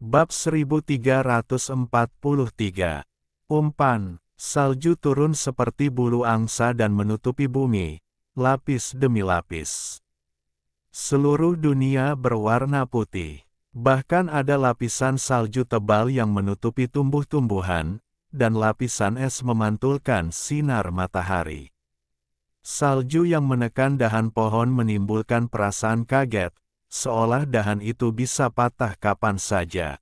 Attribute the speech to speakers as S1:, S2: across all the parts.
S1: Bab 1343. Umpan, salju turun seperti bulu angsa dan menutupi bumi, lapis demi lapis. Seluruh dunia berwarna putih. Bahkan ada lapisan salju tebal yang menutupi tumbuh-tumbuhan, dan lapisan es memantulkan sinar matahari. Salju yang menekan dahan pohon menimbulkan perasaan kaget, seolah dahan itu bisa patah kapan saja.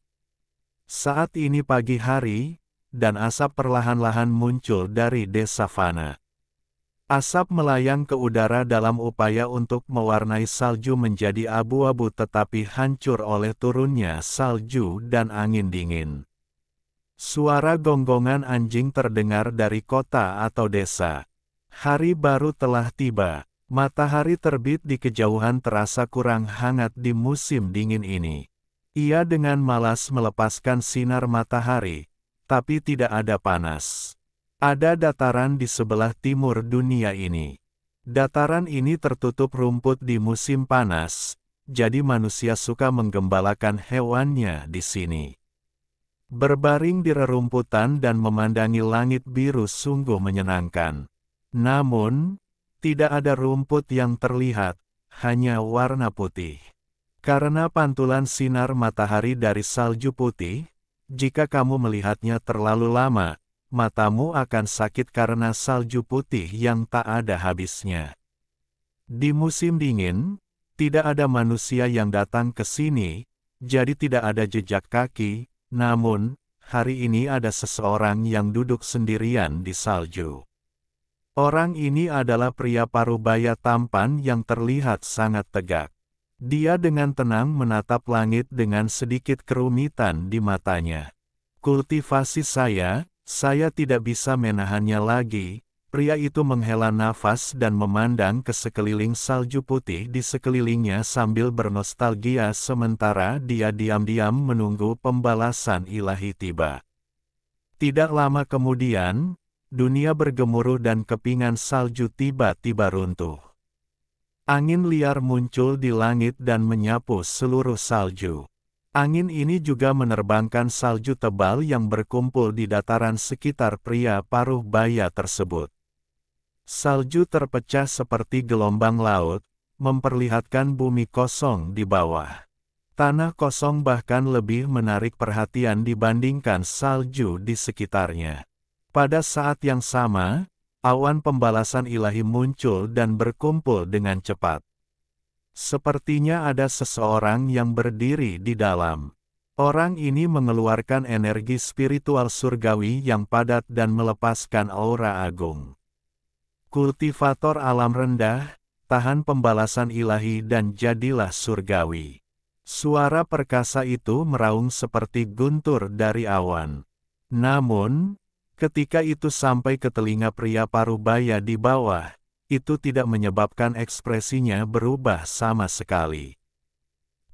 S1: Saat ini pagi hari, dan asap perlahan-lahan muncul dari desa Fana. Asap melayang ke udara dalam upaya untuk mewarnai salju menjadi abu-abu tetapi hancur oleh turunnya salju dan angin dingin. Suara gonggongan anjing terdengar dari kota atau desa. Hari baru telah tiba. Matahari terbit di kejauhan terasa kurang hangat di musim dingin ini. Ia dengan malas melepaskan sinar matahari, tapi tidak ada panas. Ada dataran di sebelah timur dunia ini. Dataran ini tertutup rumput di musim panas, jadi manusia suka menggembalakan hewannya di sini. Berbaring di rerumputan dan memandangi langit biru sungguh menyenangkan. Namun, tidak ada rumput yang terlihat, hanya warna putih. Karena pantulan sinar matahari dari salju putih, jika kamu melihatnya terlalu lama, matamu akan sakit karena salju putih yang tak ada habisnya. Di musim dingin, tidak ada manusia yang datang ke sini, jadi tidak ada jejak kaki, namun, hari ini ada seseorang yang duduk sendirian di salju. Orang ini adalah pria parubaya tampan yang terlihat sangat tegak. Dia dengan tenang menatap langit dengan sedikit kerumitan di matanya. Kultivasi saya tidak bisa menahannya lagi. Pria itu menghela nafas dan memandang ke sekeliling salju putih di sekelilingnya sambil bernostalgia sementara dia diam-diam menunggu pembalasan ilahi tiba. Tidak lama kemudian, dunia bergemuruh dan kepingan salju tiba-tiba runtuh. Angin liar muncul di langit dan menyapu seluruh salju. Angin ini juga menerbangkan salju tebal yang berkumpul di dataran sekitar pria paruh baya tersebut. Salju terpecah seperti gelombang laut, memperlihatkan bumi kosong di bawah. Tanah kosong bahkan lebih menarik perhatian dibandingkan salju di sekitarnya. Pada saat yang sama, awan pembalasan ilahi muncul dan berkumpul dengan cepat. Sepertinya ada seseorang yang berdiri di dalam. Orang ini mengeluarkan energi spiritual surgawi yang padat dan melepaskan aura agung. Kultivator alam rendah, tahan pembalasan ilahi dan jadilah surgawi. Suara perkasa itu meraung seperti guntur dari awan. Namun, ketika itu sampai ke telinga pria parubaya di bawah, itu tidak menyebabkan ekspresinya berubah sama sekali.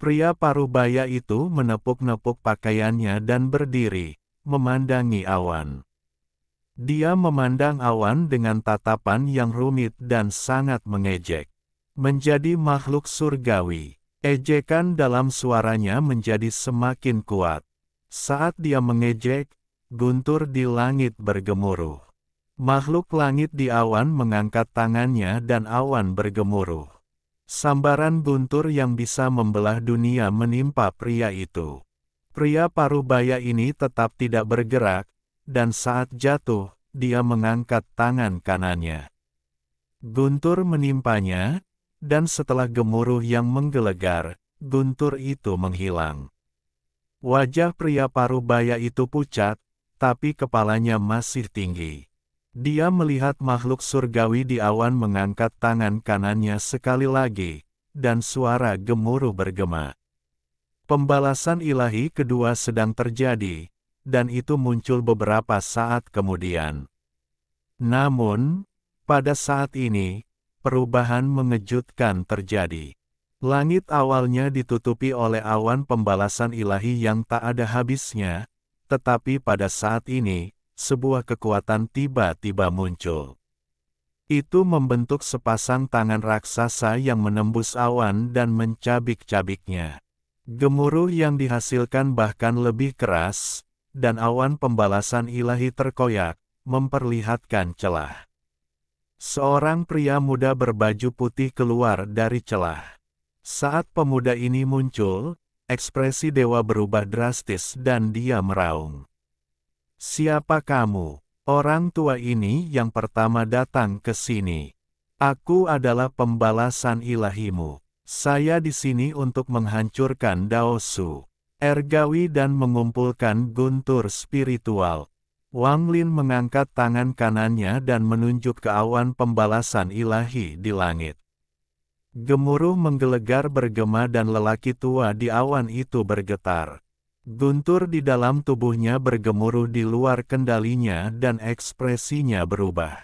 S1: Pria parubaya itu menepuk-nepuk pakaiannya dan berdiri, memandangi awan. Dia memandang awan dengan tatapan yang rumit dan sangat mengejek. Menjadi makhluk surgawi, ejekan dalam suaranya menjadi semakin kuat. Saat dia mengejek, guntur di langit bergemuruh. Makhluk langit di awan mengangkat tangannya dan awan bergemuruh. Sambaran guntur yang bisa membelah dunia menimpa pria itu. Pria parubaya ini tetap tidak bergerak, dan saat jatuh, dia mengangkat tangan kanannya. Guntur menimpanya, dan setelah gemuruh yang menggelegar, guntur itu menghilang. Wajah pria parubaya itu pucat, tapi kepalanya masih tinggi. Dia melihat makhluk surgawi di awan mengangkat tangan kanannya sekali lagi, dan suara gemuruh bergema. Pembalasan ilahi kedua sedang terjadi, dan itu muncul beberapa saat kemudian. Namun, pada saat ini, perubahan mengejutkan terjadi. Langit awalnya ditutupi oleh awan pembalasan ilahi yang tak ada habisnya, tetapi pada saat ini, sebuah kekuatan tiba-tiba muncul. Itu membentuk sepasang tangan raksasa yang menembus awan dan mencabik-cabiknya. Gemuruh yang dihasilkan bahkan lebih keras, dan awan pembalasan ilahi terkoyak, memperlihatkan celah. Seorang pria muda berbaju putih keluar dari celah. Saat pemuda ini muncul, ekspresi dewa berubah drastis dan dia meraung. "Siapa kamu?" Orang tua ini yang pertama datang ke sini. "Aku adalah pembalasan ilahimu. Saya di sini untuk menghancurkan Daosu, Ergawi dan mengumpulkan guntur spiritual." Wang Lin mengangkat tangan kanannya dan menunjuk ke awan pembalasan ilahi di langit. Gemuruh menggelegar bergema dan lelaki tua di awan itu bergetar. Guntur di dalam tubuhnya bergemuruh di luar kendalinya dan ekspresinya berubah.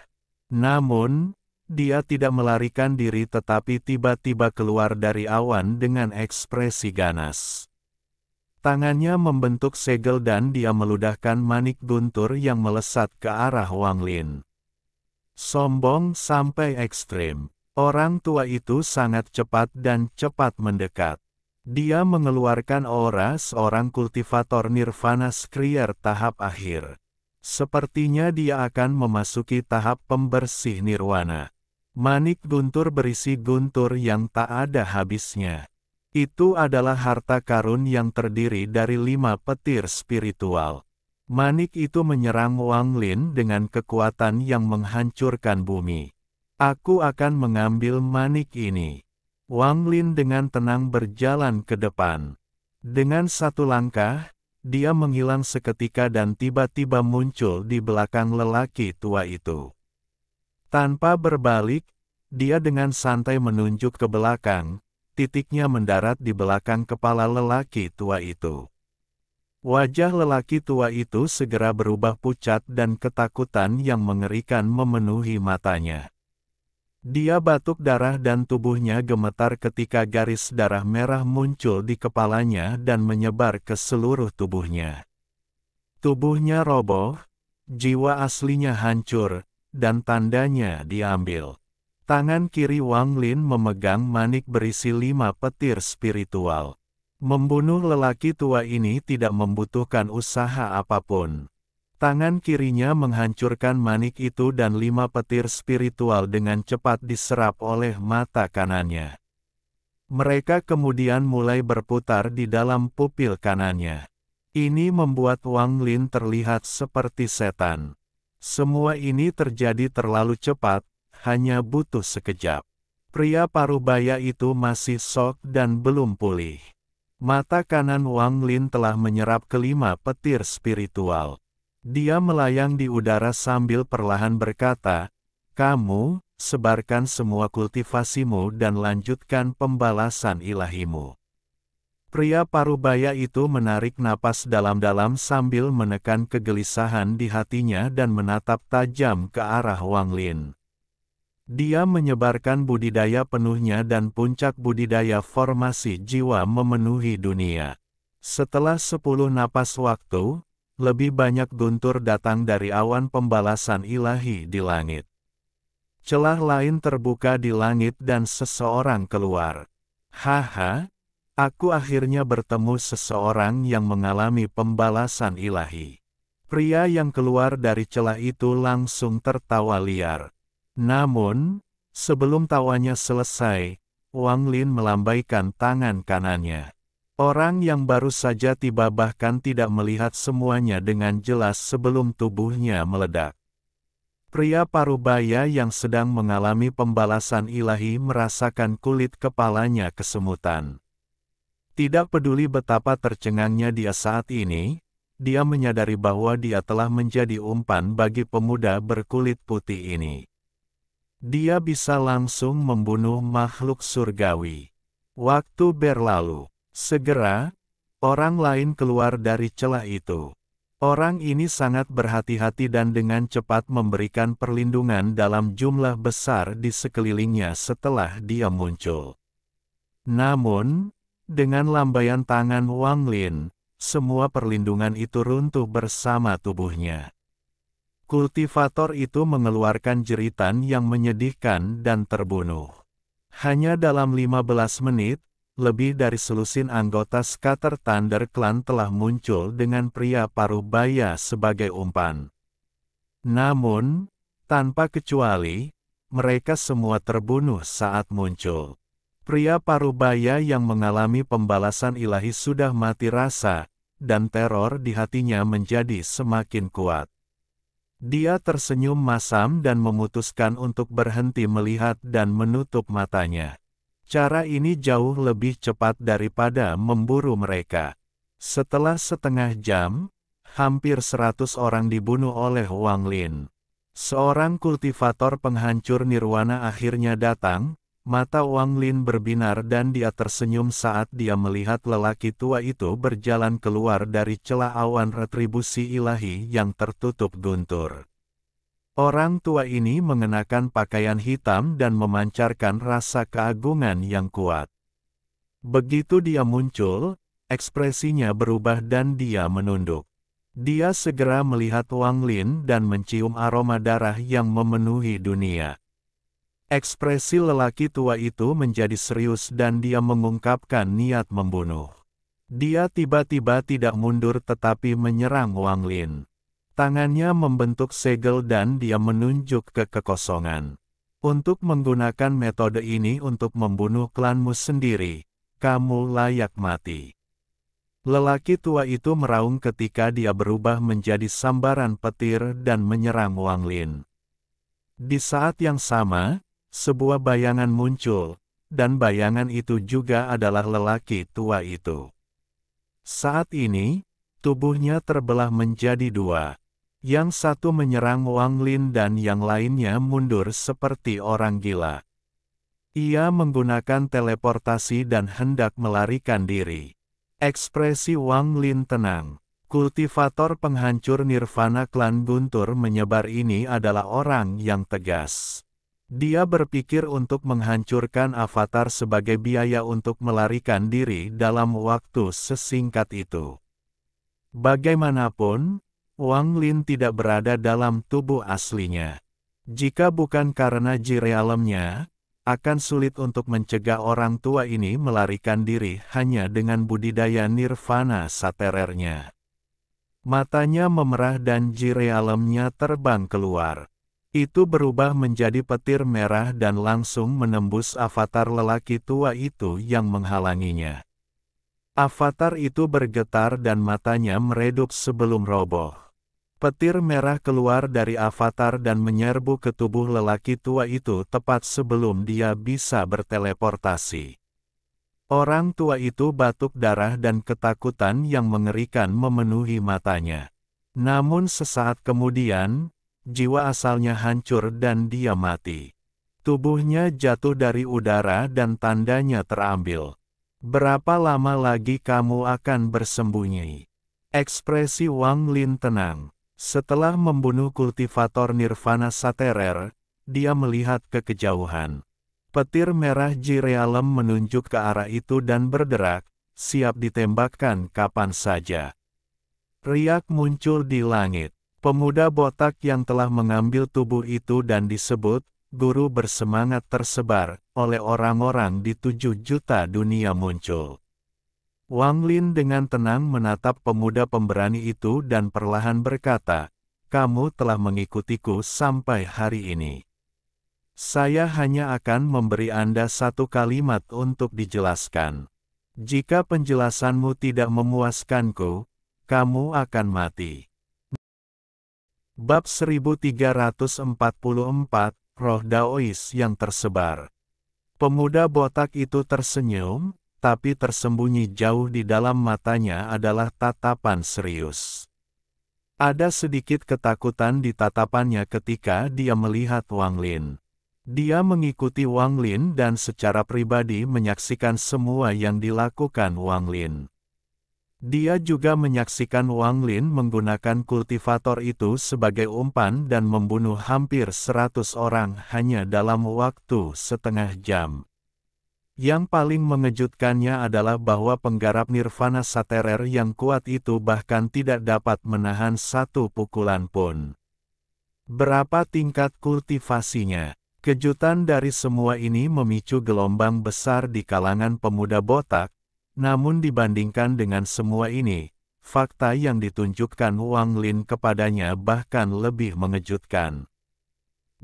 S1: Namun, dia tidak melarikan diri tetapi tiba-tiba keluar dari awan dengan ekspresi ganas. Tangannya membentuk segel dan dia meludahkan manik guntur yang melesat ke arah Wang Lin. Sombong sampai ekstrim. Orang tua itu sangat cepat dan cepat mendekat. Dia mengeluarkan aura seorang kultivator nirvana skrier tahap akhir. Sepertinya dia akan memasuki tahap pembersih nirwana. Manik guntur berisi guntur yang tak ada habisnya. Itu adalah harta karun yang terdiri dari 5 petir spiritual. Manik itu menyerang Wang Lin dengan kekuatan yang menghancurkan bumi. "Aku akan mengambil manik ini." Wang Lin dengan tenang berjalan ke depan. Dengan satu langkah, dia menghilang seketika dan tiba-tiba muncul di belakang lelaki tua itu. Tanpa berbalik, dia dengan santai menunjuk ke belakang, titiknya mendarat di belakang kepala lelaki tua itu. Wajah lelaki tua itu segera berubah pucat dan ketakutan yang mengerikan memenuhi matanya. Dia batuk darah dan tubuhnya gemetar ketika garis darah merah muncul di kepalanya dan menyebar ke seluruh tubuhnya. Tubuhnya roboh, jiwa aslinya hancur, dan tandanya diambil. Tangan kiri Wang Lin memegang manik berisi 5 petir spiritual. Membunuh lelaki tua ini tidak membutuhkan usaha apapun. Tangan kirinya menghancurkan manik itu dan 5 petir spiritual dengan cepat diserap oleh mata kanannya. Mereka kemudian mulai berputar di dalam pupil kanannya. Ini membuat Wang Lin terlihat seperti setan. Semua ini terjadi terlalu cepat, hanya butuh sekejap. Pria parubaya itu masih shock dan belum pulih. Mata kanan Wang Lin telah menyerap ke-5 petir spiritual. Dia melayang di udara sambil perlahan berkata, "Kamu, sebarkan semua kultivasimu dan lanjutkan pembalasan ilahimu." Pria parubaya itu menarik napas dalam-dalam sambil menekan kegelisahan di hatinya dan menatap tajam ke arah Wang Lin. Dia menyebarkan budidaya penuhnya dan puncak budidaya formasi jiwa memenuhi dunia. Setelah 10 napas waktu, lebih banyak guntur datang dari awan pembalasan ilahi di langit. Celah lain terbuka di langit dan seseorang keluar. "Haha, aku akhirnya bertemu seseorang yang mengalami pembalasan ilahi." Pria yang keluar dari celah itu langsung tertawa liar. Namun, sebelum tawanya selesai, Wang Lin melambaikan tangan kanannya. Orang yang baru saja tiba bahkan tidak melihat semuanya dengan jelas sebelum tubuhnya meledak. Pria parubaya yang sedang mengalami pembalasan ilahi merasakan kulit kepalanya kesemutan. Tidak peduli betapa tercengangnya dia saat ini, dia menyadari bahwa dia telah menjadi umpan bagi pemuda berkulit putih ini. Dia bisa langsung membunuh makhluk surgawi. Waktu berlalu. Segera, orang lain keluar dari celah itu. Orang ini sangat berhati-hati dan dengan cepat memberikan perlindungan dalam jumlah besar di sekelilingnya setelah dia muncul. Namun, dengan lambaian tangan Wang Lin, semua perlindungan itu runtuh bersama tubuhnya. Kultivator itu mengeluarkan jeritan yang menyedihkan dan terbunuh. Hanya dalam 15 menit, lebih dari selusin anggota Scatter Thunder Clan telah muncul dengan pria paruh baya sebagai umpan. Namun, tanpa kecuali, mereka semua terbunuh saat muncul. Pria paruh baya yang mengalami pembalasan ilahi sudah mati rasa, dan teror di hatinya menjadi semakin kuat. Dia tersenyum masam dan memutuskan untuk berhenti melihat dan menutup matanya. Cara ini jauh lebih cepat daripada memburu mereka. Setelah setengah jam, hampir 100 orang dibunuh oleh Wang Lin. Seorang kultivator penghancur nirwana akhirnya datang. Mata Wang Lin berbinar dan dia tersenyum saat dia melihat lelaki tua itu berjalan keluar dari celah awan retribusi ilahi yang tertutup guntur. Orang tua ini mengenakan pakaian hitam dan memancarkan rasa keagungan yang kuat. Begitu dia muncul, ekspresinya berubah dan dia menunduk. Dia segera melihat Wang Lin dan mencium aroma darah yang memenuhi dunia. Ekspresi lelaki tua itu menjadi serius dan dia mengungkapkan niat membunuh. Dia tiba-tiba tidak mundur tetapi menyerang Wang Lin. Tangannya membentuk segel dan dia menunjuk ke kekosongan. Untuk menggunakan metode ini untuk membunuh klanmu sendiri, kamu layak mati. Lelaki tua itu meraung ketika dia berubah menjadi sambaran petir dan menyerang Wang Lin. Di saat yang sama, sebuah bayangan muncul, dan bayangan itu juga adalah lelaki tua itu. Saat ini, tubuhnya terbelah menjadi dua. Yang satu menyerang Wang Lin dan yang lainnya mundur seperti orang gila. Ia menggunakan teleportasi dan hendak melarikan diri. Ekspresi Wang Lin tenang. Kultivator penghancur nirvana klan Guntur menyebar ini adalah orang yang tegas. Dia berpikir untuk menghancurkan avatar sebagai biaya untuk melarikan diri dalam waktu sesingkat itu. Bagaimanapun, Wang Lin tidak berada dalam tubuh aslinya. Jika bukan karena ji realemnya, akan sulit untuk mencegah orang tua ini melarikan diri hanya dengan budidaya nirvana saterernya. Matanya memerah dan ji realemnya terbang keluar. Itu berubah menjadi petir merah dan langsung menembus avatar lelaki tua itu yang menghalanginya. Avatar itu bergetar dan matanya meredup sebelum roboh. Petir merah keluar dari avatar dan menyerbu ke tubuh lelaki tua itu tepat sebelum dia bisa berteleportasi. Orang tua itu batuk darah dan ketakutan yang mengerikan memenuhi matanya. Namun sesaat kemudian, jiwa asalnya hancur dan dia mati. Tubuhnya jatuh dari udara dan tandanya terambil. Berapa lama lagi kamu akan bersembunyi? Ekspresi Wang Lin tenang. Setelah membunuh kultivator nirvana saterer, dia melihat ke kejauhan. Petir merah ji realem menunjuk ke arah itu dan berderak, siap ditembakkan kapan saja. Riak muncul di langit. Pemuda botak yang telah mengambil tubuh itu dan disebut guru bersemangat tersebar oleh orang-orang di 7 juta dunia muncul. Wang Lin dengan tenang menatap pemuda pemberani itu dan perlahan berkata, "Kamu telah mengikutiku sampai hari ini. Saya hanya akan memberi Anda satu kalimat untuk dijelaskan. Jika penjelasanmu tidak memuaskanku, kamu akan mati." Bab 1344, Roh Daois yang tersebar. Pemuda botak itu tersenyum, tapi tersembunyi jauh di dalam matanya adalah tatapan serius. Ada sedikit ketakutan di tatapannya ketika dia melihat Wang Lin. Dia mengikuti Wang Lin dan secara pribadi menyaksikan semua yang dilakukan Wang Lin. Dia juga menyaksikan Wang Lin menggunakan kultivator itu sebagai umpan dan membunuh hampir 100 orang hanya dalam waktu setengah jam. Yang paling mengejutkannya adalah bahwa penggarap nirvana saterer yang kuat itu bahkan tidak dapat menahan satu pukulan pun. Berapa tingkat kultivasinya? Kejutan dari semua ini memicu gelombang besar di kalangan pemuda botak, namun dibandingkan dengan semua ini, fakta yang ditunjukkan Wang Lin kepadanya bahkan lebih mengejutkan.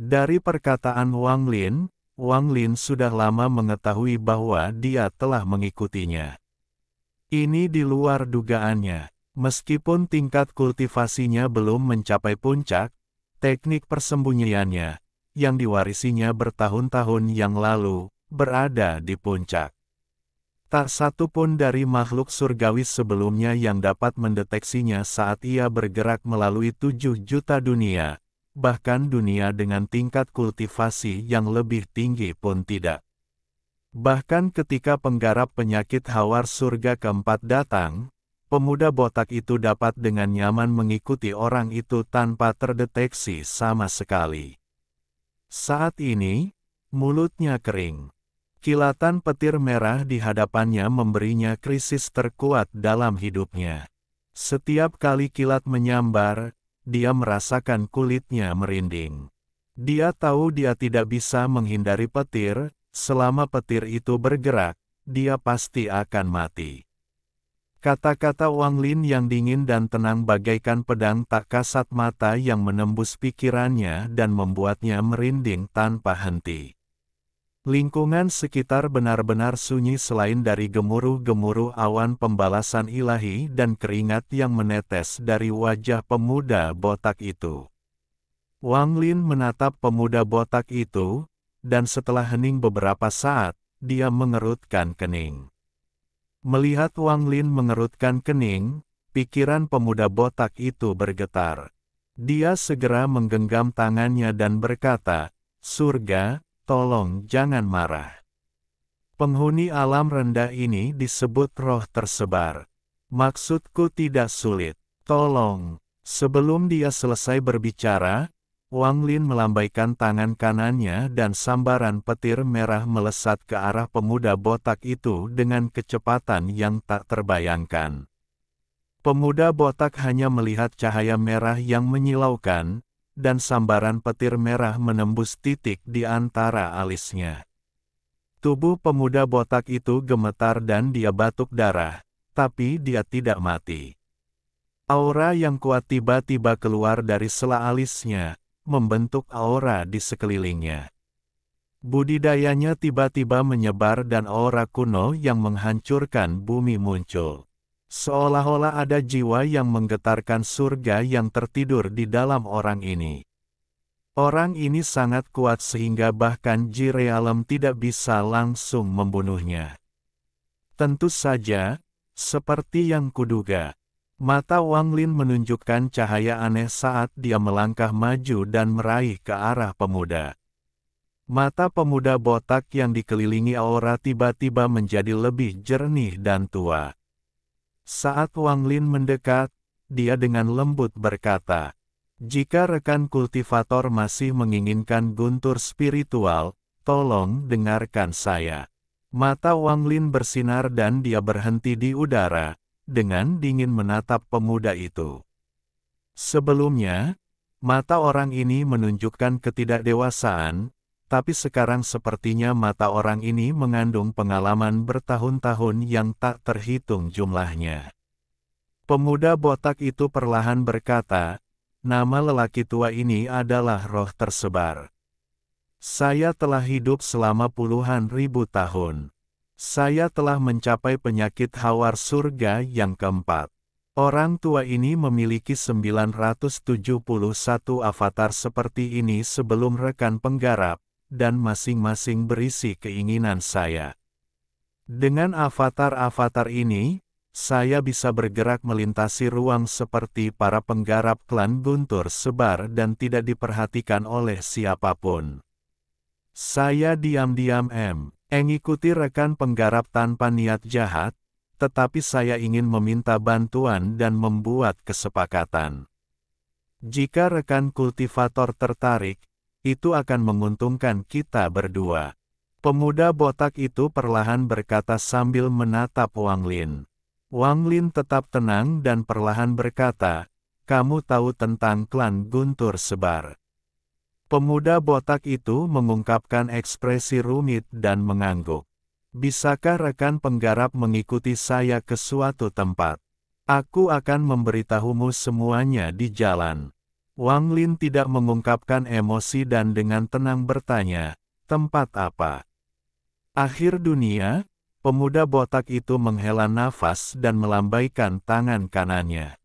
S1: Dari perkataan Wang Lin sudah lama mengetahui bahwa dia telah mengikutinya. Ini di luar dugaannya. Meskipun tingkat kultivasinya belum mencapai puncak, teknik persembunyiannya, yang diwarisinya bertahun-tahun yang lalu, berada di puncak. Tak satu pun dari makhluk surgawi sebelumnya yang dapat mendeteksinya saat ia bergerak melalui 7 juta dunia, bahkan dunia dengan tingkat kultivasi yang lebih tinggi pun tidak. Bahkan ketika penggarap penyakit hawar surga keempat datang, pemuda botak itu dapat dengan nyaman mengikuti orang itu tanpa terdeteksi sama sekali. Saat ini, mulutnya kering. Kilatan petir merah di hadapannya memberinya krisis terkuat dalam hidupnya. Setiap kali kilat menyambar, dia merasakan kulitnya merinding. Dia tahu dia tidak bisa menghindari petir, selama petir itu bergerak, dia pasti akan mati. Kata-kata Wang Lin yang dingin dan tenang bagaikan pedang tak kasat mata yang menembus pikirannya dan membuatnya merinding tanpa henti. Lingkungan sekitar benar-benar sunyi selain dari gemuruh-gemuruh awan pembalasan ilahi dan keringat yang menetes dari wajah pemuda botak itu. Wang Lin menatap pemuda botak itu, dan setelah hening beberapa saat, dia mengerutkan kening. Melihat Wang Lin mengerutkan kening, pikiran pemuda botak itu bergetar. Dia segera menggenggam tangannya dan berkata, "Surga, tolong jangan marah. Penghuni alam rendah ini disebut roh tersebar. Maksudku tidak sulit. Tolong." Sebelum dia selesai berbicara, Wang Lin melambaikan tangan kanannya dan sambaran petir merah melesat ke arah pemuda botak itu dengan kecepatan yang tak terbayangkan. Pemuda botak hanya melihat cahaya merah yang menyilaukan, dan sambaran petir merah menembus titik di antara alisnya. Tubuh pemuda botak itu gemetar dan dia batuk darah, tapi dia tidak mati. Aura yang kuat tiba-tiba keluar dari sela alisnya, membentuk aura di sekelilingnya. Budidayanya tiba-tiba menyebar dan aura kuno yang menghancurkan bumi muncul. Seolah-olah ada jiwa yang menggetarkan surga yang tertidur di dalam orang ini. Orang ini sangat kuat sehingga bahkan Ji Realem tidak bisa langsung membunuhnya. Tentu saja, seperti yang kuduga. Mata Wang Lin menunjukkan cahaya aneh saat dia melangkah maju dan meraih ke arah pemuda. Mata pemuda botak yang dikelilingi aura tiba-tiba menjadi lebih jernih dan tua. Saat Wang Lin mendekat, dia dengan lembut berkata, "Jika rekan kultivator masih menginginkan guntur spiritual, tolong dengarkan saya." Mata Wang Lin bersinar dan dia berhenti di udara, dengan dingin menatap pemuda itu. Sebelumnya, mata orang ini menunjukkan ketidakdewasaan, tapi sekarang sepertinya mata orang ini mengandung pengalaman bertahun-tahun yang tak terhitung jumlahnya. Pemuda botak itu perlahan berkata, "Nama lelaki tua ini adalah roh tersebar. Saya telah hidup selama puluhan ribu tahun. Saya telah mencapai penyakit hawar surga yang keempat. Orang tua ini memiliki 971 avatar seperti ini sebelum rekan penggarap, dan masing-masing berisi keinginan saya. Dengan avatar-avatar ini, saya bisa bergerak melintasi ruang seperti para penggarap klan Guntur Sebar dan tidak diperhatikan oleh siapapun. Saya diam-diam mengikuti rekan penggarap tanpa niat jahat, tetapi saya ingin meminta bantuan dan membuat kesepakatan. Jika rekan kultivator tertarik, itu akan menguntungkan kita berdua." Pemuda botak itu perlahan berkata sambil menatap Wang Lin. Wang Lin tetap tenang dan perlahan berkata, "Kamu tahu tentang klan Guntur Sebar?" Pemuda botak itu mengungkapkan ekspresi rumit dan mengangguk. Bisakah rekan penggarap mengikuti saya ke suatu tempat? Aku akan memberitahumu semuanya di jalan. Wang Lin tidak mengungkapkan emosi dan dengan tenang bertanya, tempat apa? Akhir dunia, pemuda botak itu menghela nafas dan melambaikan tangan kanannya.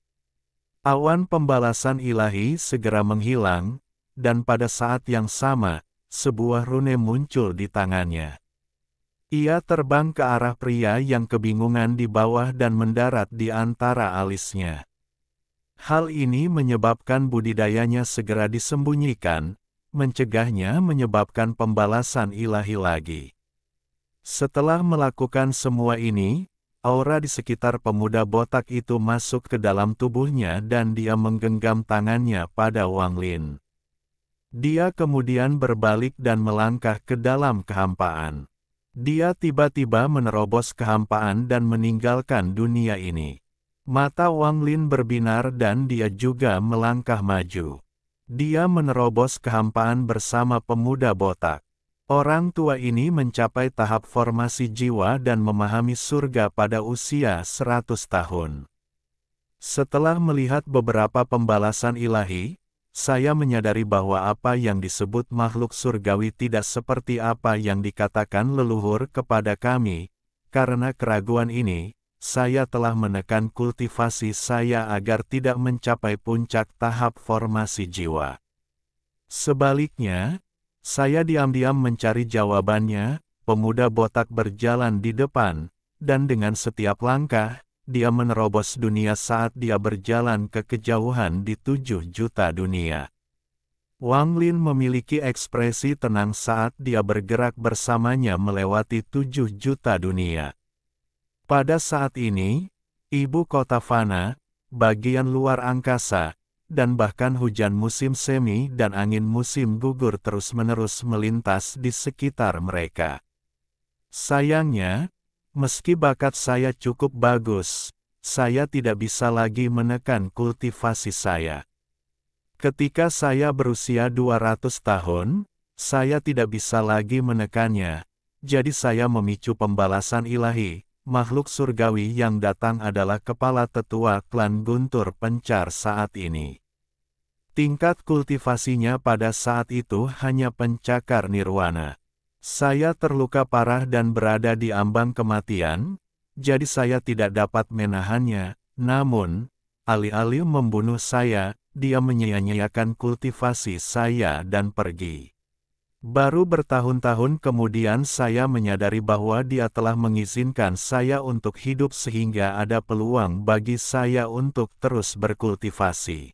S1: Awan pembalasan ilahi segera menghilang, dan pada saat yang sama, sebuah rune muncul di tangannya. Ia terbang ke arah pria yang kebingungan di bawah dan mendarat di antara alisnya. Hal ini menyebabkan budidayanya segera disembunyikan, mencegahnya menyebabkan pembalasan ilahi lagi. Setelah melakukan semua ini, aura di sekitar pemuda botak itu masuk ke dalam tubuhnya dan dia menggenggam tangannya pada Wang Lin. Dia kemudian berbalik dan melangkah ke dalam kehampaan. Dia tiba-tiba menerobos kehampaan dan meninggalkan dunia ini. Mata Wang Lin berbinar dan dia juga melangkah maju. Dia menerobos kehampaan bersama pemuda botak. Orang tua ini mencapai tahap formasi jiwa dan memahami surga pada usia 100 tahun. Setelah melihat beberapa pembalasan ilahi, saya menyadari bahwa apa yang disebut makhluk surgawi tidak seperti apa yang dikatakan leluhur kepada kami. Karena keraguan ini, saya telah menekan kultivasi saya agar tidak mencapai puncak tahap formasi jiwa. Sebaliknya, saya diam-diam mencari jawabannya. Pemuda botak berjalan di depan, dan dengan setiap langkah, dia menerobos dunia saat dia berjalan ke kejauhan di 7 juta dunia. Wang Lin memiliki ekspresi tenang saat dia bergerak bersamanya melewati 7 juta dunia. Pada saat ini, ibu kota fana, bagian luar angkasa, dan bahkan hujan musim semi dan angin musim gugur terus-menerus melintas di sekitar mereka. Sayangnya, meski bakat saya cukup bagus, saya tidak bisa lagi menekan kultivasi saya. Ketika saya berusia 200 tahun, saya tidak bisa lagi menekannya, jadi saya memicu pembalasan ilahi. Makhluk surgawi yang datang adalah kepala tetua klan Guntur Pencar saat ini. Tingkat kultivasinya pada saat itu hanya pencakar nirwana. Saya terluka parah dan berada di ambang kematian, jadi saya tidak dapat menahannya. Namun, alih-alih membunuh saya, dia menyia-nyiakan kultivasi saya dan pergi. Baru bertahun-tahun kemudian saya menyadari bahwa dia telah mengizinkan saya untuk hidup sehingga ada peluang bagi saya untuk terus berkultivasi.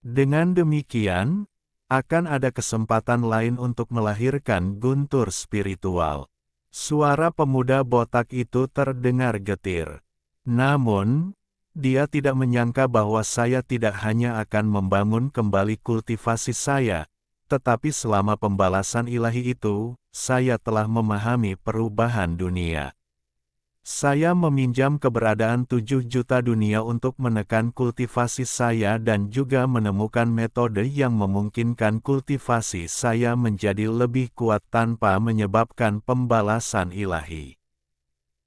S1: Dengan demikian, akan ada kesempatan lain untuk melahirkan guntur spiritual. Suara pemuda botak itu terdengar getir. Namun, dia tidak menyangka bahwa saya tidak hanya akan membangun kembali kultivasi saya, tetapi selama pembalasan ilahi itu, saya telah memahami perubahan dunia. Saya meminjam keberadaan 7 juta dunia untuk menekan kultivasi saya dan juga menemukan metode yang memungkinkan kultivasi saya menjadi lebih kuat tanpa menyebabkan pembalasan ilahi.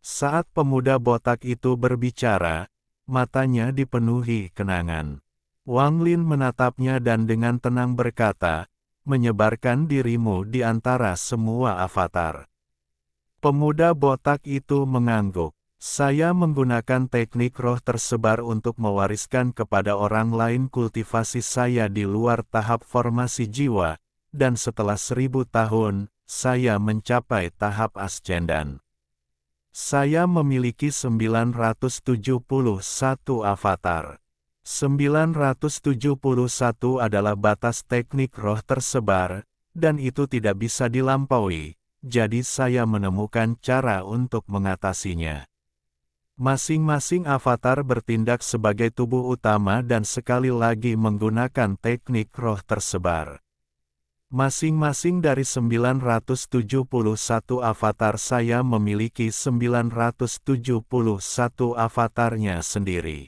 S1: Saat pemuda botak itu berbicara, matanya dipenuhi kenangan. Wang Lin menatapnya dan dengan tenang berkata, menyebarkan dirimu di antara semua avatar. Pemuda botak itu mengangguk. Saya menggunakan teknik roh tersebar untuk mewariskan kepada orang lain kultivasi saya di luar tahap formasi jiwa, dan setelah 1000 tahun, saya mencapai tahap ascendan. Saya memiliki 971 avatar. 971 adalah batas teknik roh tersebar, dan itu tidak bisa dilampaui. Jadi saya menemukan cara untuk mengatasinya. Masing-masing avatar bertindak sebagai tubuh utama dan sekali lagi menggunakan teknik roh tersebar. Masing-masing dari 971 avatar saya memiliki 971 avatarnya sendiri.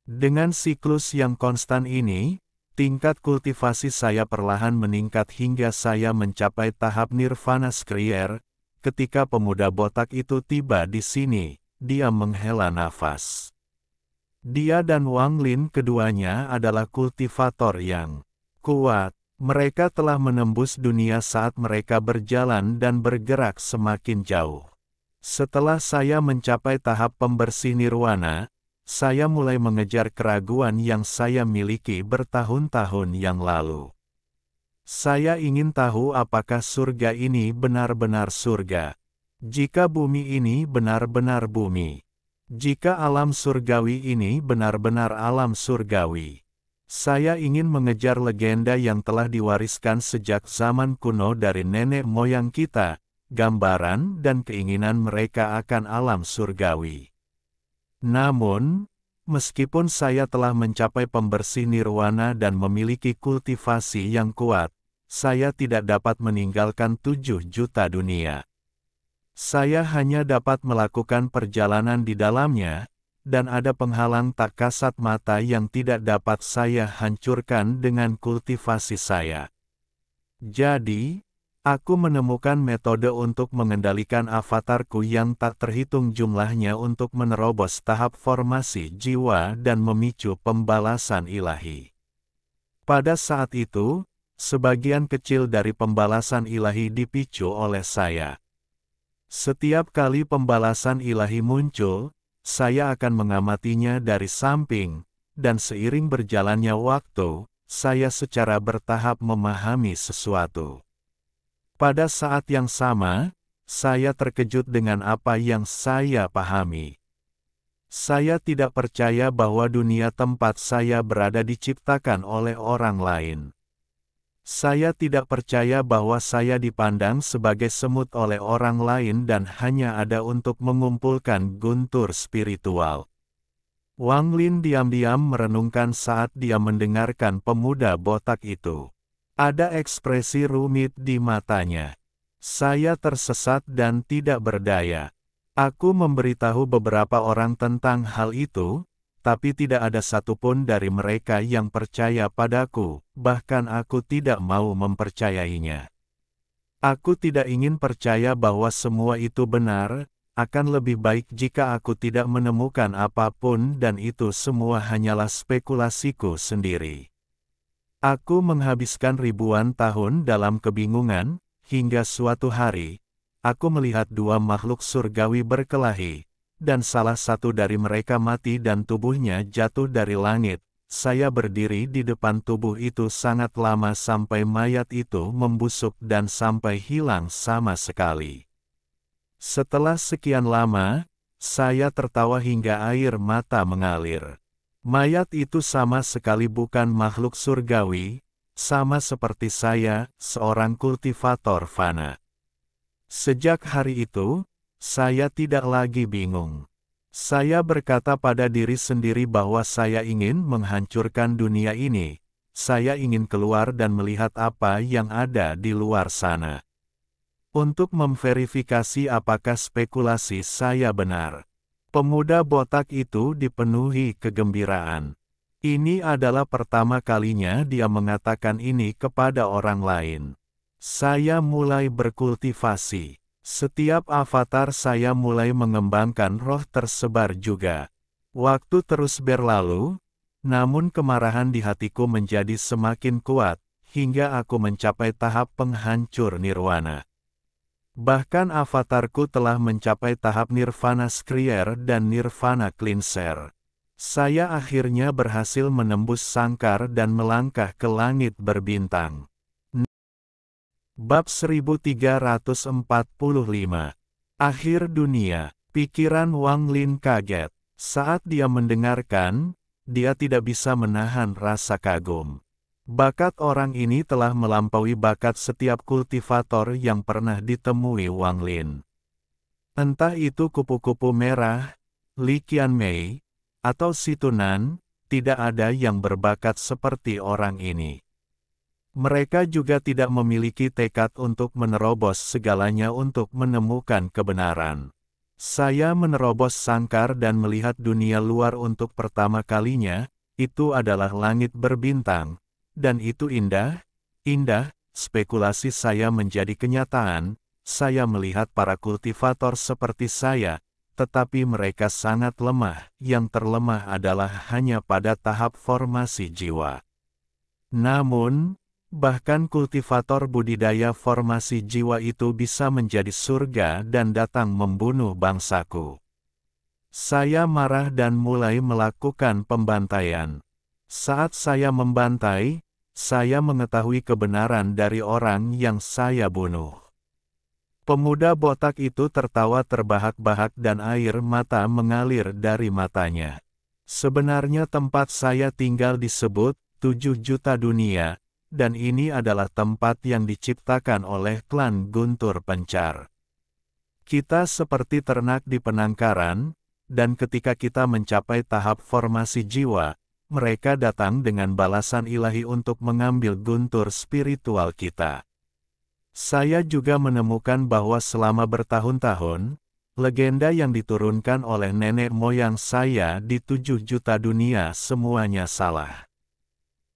S1: Dengan siklus yang konstan ini, tingkat kultivasi saya perlahan meningkat hingga saya mencapai tahap nirvana skrier. Ketika pemuda botak itu tiba di sini, dia menghela nafas. Dia dan Wang Lin keduanya adalah kultivator yang kuat. Mereka telah menembus dunia saat mereka berjalan dan bergerak semakin jauh. Setelah saya mencapai tahap pembersih nirwana, saya mulai mengejar keraguan yang saya miliki bertahun-tahun yang lalu. Saya ingin tahu apakah surga ini benar-benar surga. Jika bumi ini benar-benar bumi. Jika alam surgawi ini benar-benar alam surgawi. Saya ingin mengejar legenda yang telah diwariskan sejak zaman kuno dari nenek moyang kita, gambaran dan keinginan mereka akan alam surgawi. Namun, meskipun saya telah mencapai pembersih nirwana dan memiliki kultivasi yang kuat, saya tidak dapat meninggalkan 7 juta dunia. Saya hanya dapat melakukan perjalanan di dalamnya, dan ada penghalang tak kasat mata yang tidak dapat saya hancurkan dengan kultivasi saya. Jadi, aku menemukan metode untuk mengendalikan avatarku yang tak terhitung jumlahnya untuk menerobos tahap formasi jiwa dan memicu pembalasan ilahi. Pada saat itu, sebagian kecil dari pembalasan ilahi dipicu oleh saya. Setiap kali pembalasan ilahi muncul, saya akan mengamatinya dari samping, dan seiring berjalannya waktu, saya secara bertahap memahami sesuatu. Pada saat yang sama, saya terkejut dengan apa yang saya pahami. Saya tidak percaya bahwa dunia tempat saya berada diciptakan oleh orang lain. Saya tidak percaya bahwa saya dipandang sebagai semut oleh orang lain dan hanya ada untuk mengumpulkan guntur spiritual. Wang Lin diam-diam merenungkan saat dia mendengarkan pemuda botak itu. Ada ekspresi rumit di matanya. Saya tersesat dan tidak berdaya. Aku memberitahu beberapa orang tentang hal itu, tapi tidak ada satupun dari mereka yang percaya padaku, bahkan aku tidak mau mempercayainya. Aku tidak ingin percaya bahwa semua itu benar, akan lebih baik jika aku tidak menemukan apapun dan itu semua hanyalah spekulasiku sendiri. Aku menghabiskan ribuan tahun dalam kebingungan, hingga suatu hari, aku melihat 2 makhluk surgawi berkelahi, dan salah satu dari mereka mati dan tubuhnya jatuh dari langit. Saya berdiri di depan tubuh itu sangat lama sampai mayat itu membusuk dan sampai hilang sama sekali. Setelah sekian lama, saya tertawa hingga air mata mengalir. Mayat itu sama sekali bukan makhluk surgawi, sama seperti saya, seorang kultivator fana. Sejak hari itu, saya tidak lagi bingung. Saya berkata pada diri sendiri bahwa saya ingin menghancurkan dunia ini. Saya ingin keluar dan melihat apa yang ada di luar sana. Untuk memverifikasi apakah spekulasi saya benar. Pemuda botak itu dipenuhi kegembiraan. Ini adalah pertama kalinya dia mengatakan ini kepada orang lain. Saya mulai berkultivasi. Setiap avatar saya mulai mengembangkan roh tersebar juga. Waktu terus berlalu, namun kemarahan di hatiku menjadi semakin kuat, hingga aku mencapai tahap penghancur nirwana. Bahkan avatarku telah mencapai tahap nirvana skrier dan nirvana cleanser. Saya akhirnya berhasil menembus sangkar dan melangkah ke langit berbintang. Bab 1345. Akhir dunia. Pikiran Wang Lin kaget. Saat dia mendengarkan, dia tidak bisa menahan rasa kagum. Bakat orang ini telah melampaui bakat setiap kultivator yang pernah ditemui Wang Lin. Entah itu kupu-kupu merah, Li Qianmei, atau Situnan, tidak ada yang berbakat seperti orang ini. Mereka juga tidak memiliki tekad untuk menerobos segalanya untuk menemukan kebenaran. Saya menerobos sangkar dan melihat dunia luar untuk pertama kalinya, itu adalah langit berbintang, dan itu indah, indah, spekulasi saya menjadi kenyataan, saya melihat para kultivator seperti saya, tetapi mereka sangat lemah, yang terlemah adalah hanya pada tahap formasi jiwa. Namun, bahkan kultivator budidaya formasi jiwa itu bisa menjadi surga dan datang membunuh bangsaku. Saya marah dan mulai melakukan pembantaian. Saat saya membantai, saya mengetahui kebenaran dari orang yang saya bunuh. Pemuda botak itu tertawa terbahak-bahak dan air mata mengalir dari matanya. Sebenarnya tempat saya tinggal disebut 7 juta dunia, dan ini adalah tempat yang diciptakan oleh klan Guntur Pencar. Kita seperti ternak di penangkaran, dan ketika kita mencapai tahap formasi jiwa, mereka datang dengan balasan ilahi untuk mengambil guntur spiritual kita. Saya juga menemukan bahwa selama bertahun-tahun, legenda yang diturunkan oleh nenek moyang saya di 7 juta dunia semuanya salah.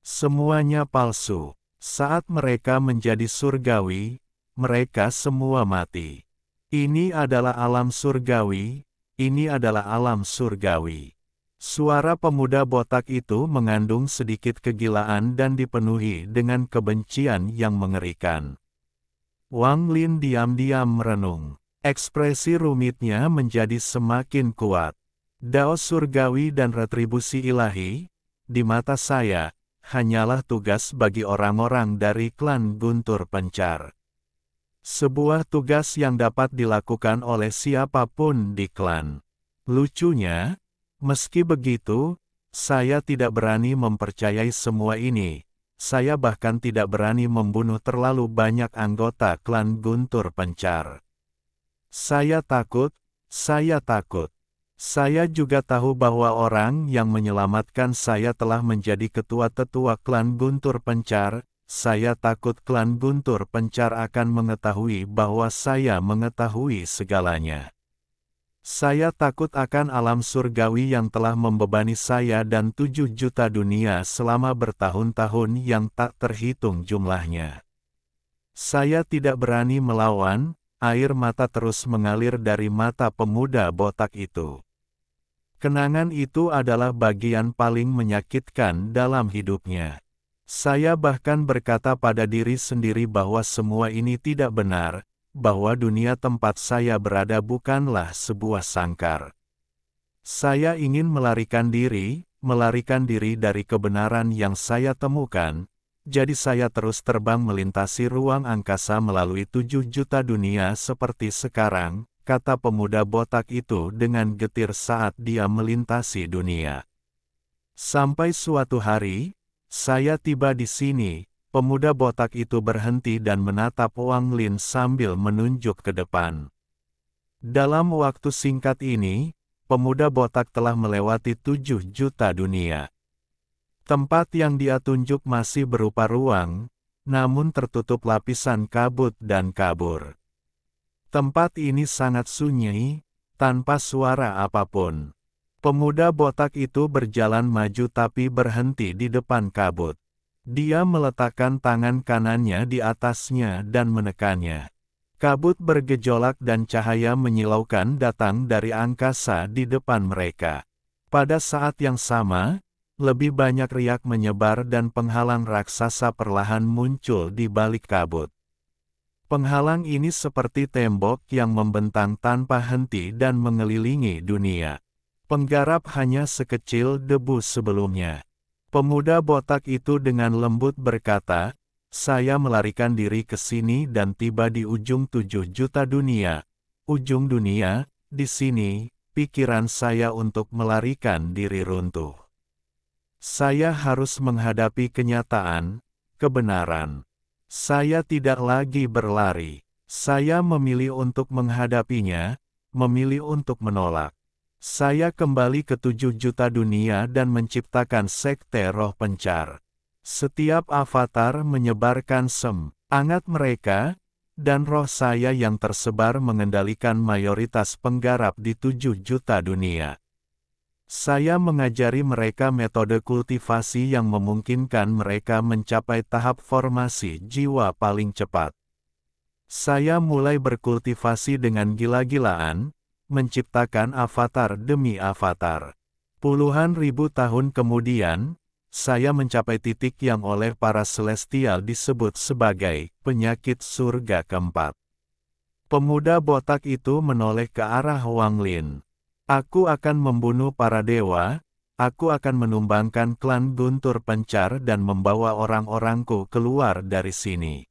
S1: Semuanya palsu. Saat mereka menjadi surgawi, mereka semua mati. Ini adalah alam surgawi, ini adalah alam surgawi. Suara pemuda botak itu mengandung sedikit kegilaan dan dipenuhi dengan kebencian yang mengerikan. Wang Lin diam-diam merenung. Ekspresi rumitnya menjadi semakin kuat. Dao surgawi dan retribusi ilahi, di mata saya, hanyalah tugas bagi orang-orang dari klan Guntur Pencar. Sebuah tugas yang dapat dilakukan oleh siapapun di klan. Lucunya, meski begitu, saya tidak berani mempercayai semua ini. Saya bahkan tidak berani membunuh terlalu banyak anggota klan Guntur Pencar. Saya takut, saya takut. Saya juga tahu bahwa orang yang menyelamatkan saya telah menjadi ketua-tetua klan Guntur Pencar. Saya takut klan Guntur Pencar akan mengetahui bahwa saya mengetahui segalanya. Saya takut akan alam surgawi yang telah membebani saya dan 7 juta dunia selama bertahun-tahun yang tak terhitung jumlahnya. Saya tidak berani melawan, air mata terus mengalir dari mata pemuda botak itu. Kenangan itu adalah bagian paling menyakitkan dalam hidupnya. Saya bahkan berkata pada diri sendiri bahwa semua ini tidak benar, bahwa dunia tempat saya berada bukanlah sebuah sangkar. Saya ingin melarikan diri dari kebenaran yang saya temukan, jadi saya terus terbang melintasi ruang angkasa melalui 7 juta dunia seperti sekarang, kata pemuda botak itu dengan getir saat dia melintasi dunia. Sampai suatu hari, saya tiba di sini. Pemuda botak itu berhenti dan menatap Wang Lin sambil menunjuk ke depan. Dalam waktu singkat ini, pemuda botak telah melewati 7 juta dunia. Tempat yang dia tunjuk masih berupa ruang, namun tertutup lapisan kabut dan kabur. Tempat ini sangat sunyi, tanpa suara apapun. Pemuda botak itu berjalan maju tapi berhenti di depan kabut. Dia meletakkan tangan kanannya di atasnya dan menekannya. Kabut bergejolak dan cahaya menyilaukan datang dari angkasa di depan mereka. Pada saat yang sama, lebih banyak riak menyebar dan penghalang raksasa perlahan muncul di balik kabut. Penghalang ini seperti tembok yang membentang tanpa henti dan mengelilingi dunia. Penggarap hanya sekecil debu sebelumnya. Pemuda botak itu dengan lembut berkata, saya melarikan diri ke sini dan tiba di ujung 7 juta dunia. Ujung dunia, di sini, pikiran saya untuk melarikan diri runtuh. Saya harus menghadapi kenyataan, kebenaran. Saya tidak lagi berlari. Saya memilih untuk menghadapinya, memilih untuk menolak. Saya kembali ke 7 juta dunia dan menciptakan sekte roh pencar. Setiap avatar menyebarkan semangat mereka, dan roh saya yang tersebar mengendalikan mayoritas penggarap di 7 juta dunia. Saya mengajari mereka metode kultivasi yang memungkinkan mereka mencapai tahap formasi jiwa paling cepat. Saya mulai berkultivasi dengan gila-gilaan, menciptakan avatar demi avatar. Puluhan ribu tahun kemudian, saya mencapai titik yang oleh para celestial disebut sebagai penyakit surga keempat. Pemuda botak itu menoleh ke arah Wang Lin. Aku akan membunuh para dewa, aku akan menumbangkan klan Guntur Pencar dan membawa orang-orangku keluar dari sini.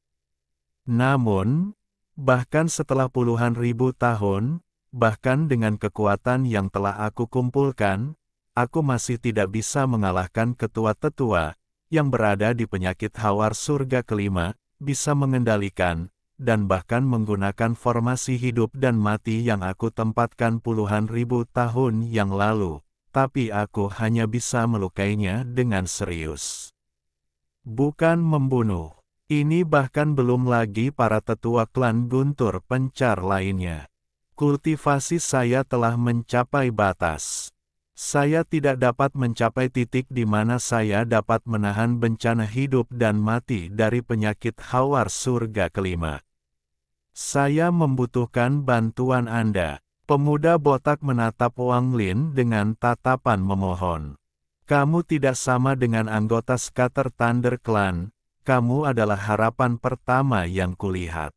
S1: Namun, bahkan setelah puluhan ribu tahun, bahkan dengan kekuatan yang telah aku kumpulkan, aku masih tidak bisa mengalahkan ketua-tetua yang berada di penyakit hawar surga kelima, bisa mengendalikan, dan bahkan menggunakan formasi hidup dan mati yang aku tempatkan puluhan ribu tahun yang lalu, tapi aku hanya bisa melukainya dengan serius. Bukan membunuh. Ini bahkan belum lagi para tetua klan Guntur Pencar lainnya. Kultivasi saya telah mencapai batas. Saya tidak dapat mencapai titik di mana saya dapat menahan bencana hidup dan mati dari penyakit hawar surga kelima. Saya membutuhkan bantuan Anda. Pemuda botak menatap Wang Lin dengan tatapan memohon. Kamu tidak sama dengan anggota Scatter Thunder Clan. Kamu adalah harapan pertama yang kulihat.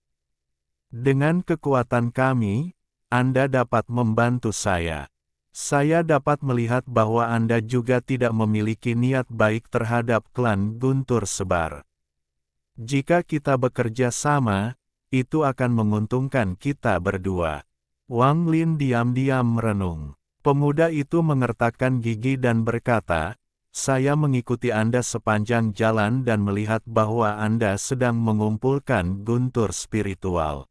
S1: Dengan kekuatan kami, Anda dapat membantu saya. Saya dapat melihat bahwa Anda juga tidak memiliki niat baik terhadap klan Guntur Sebar. Jika kita bekerja sama, itu akan menguntungkan kita berdua. Wang Lin diam-diam merenung. Pemuda itu mengertakkan gigi dan berkata, saya mengikuti Anda sepanjang jalan dan melihat bahwa Anda sedang mengumpulkan guntur spiritual.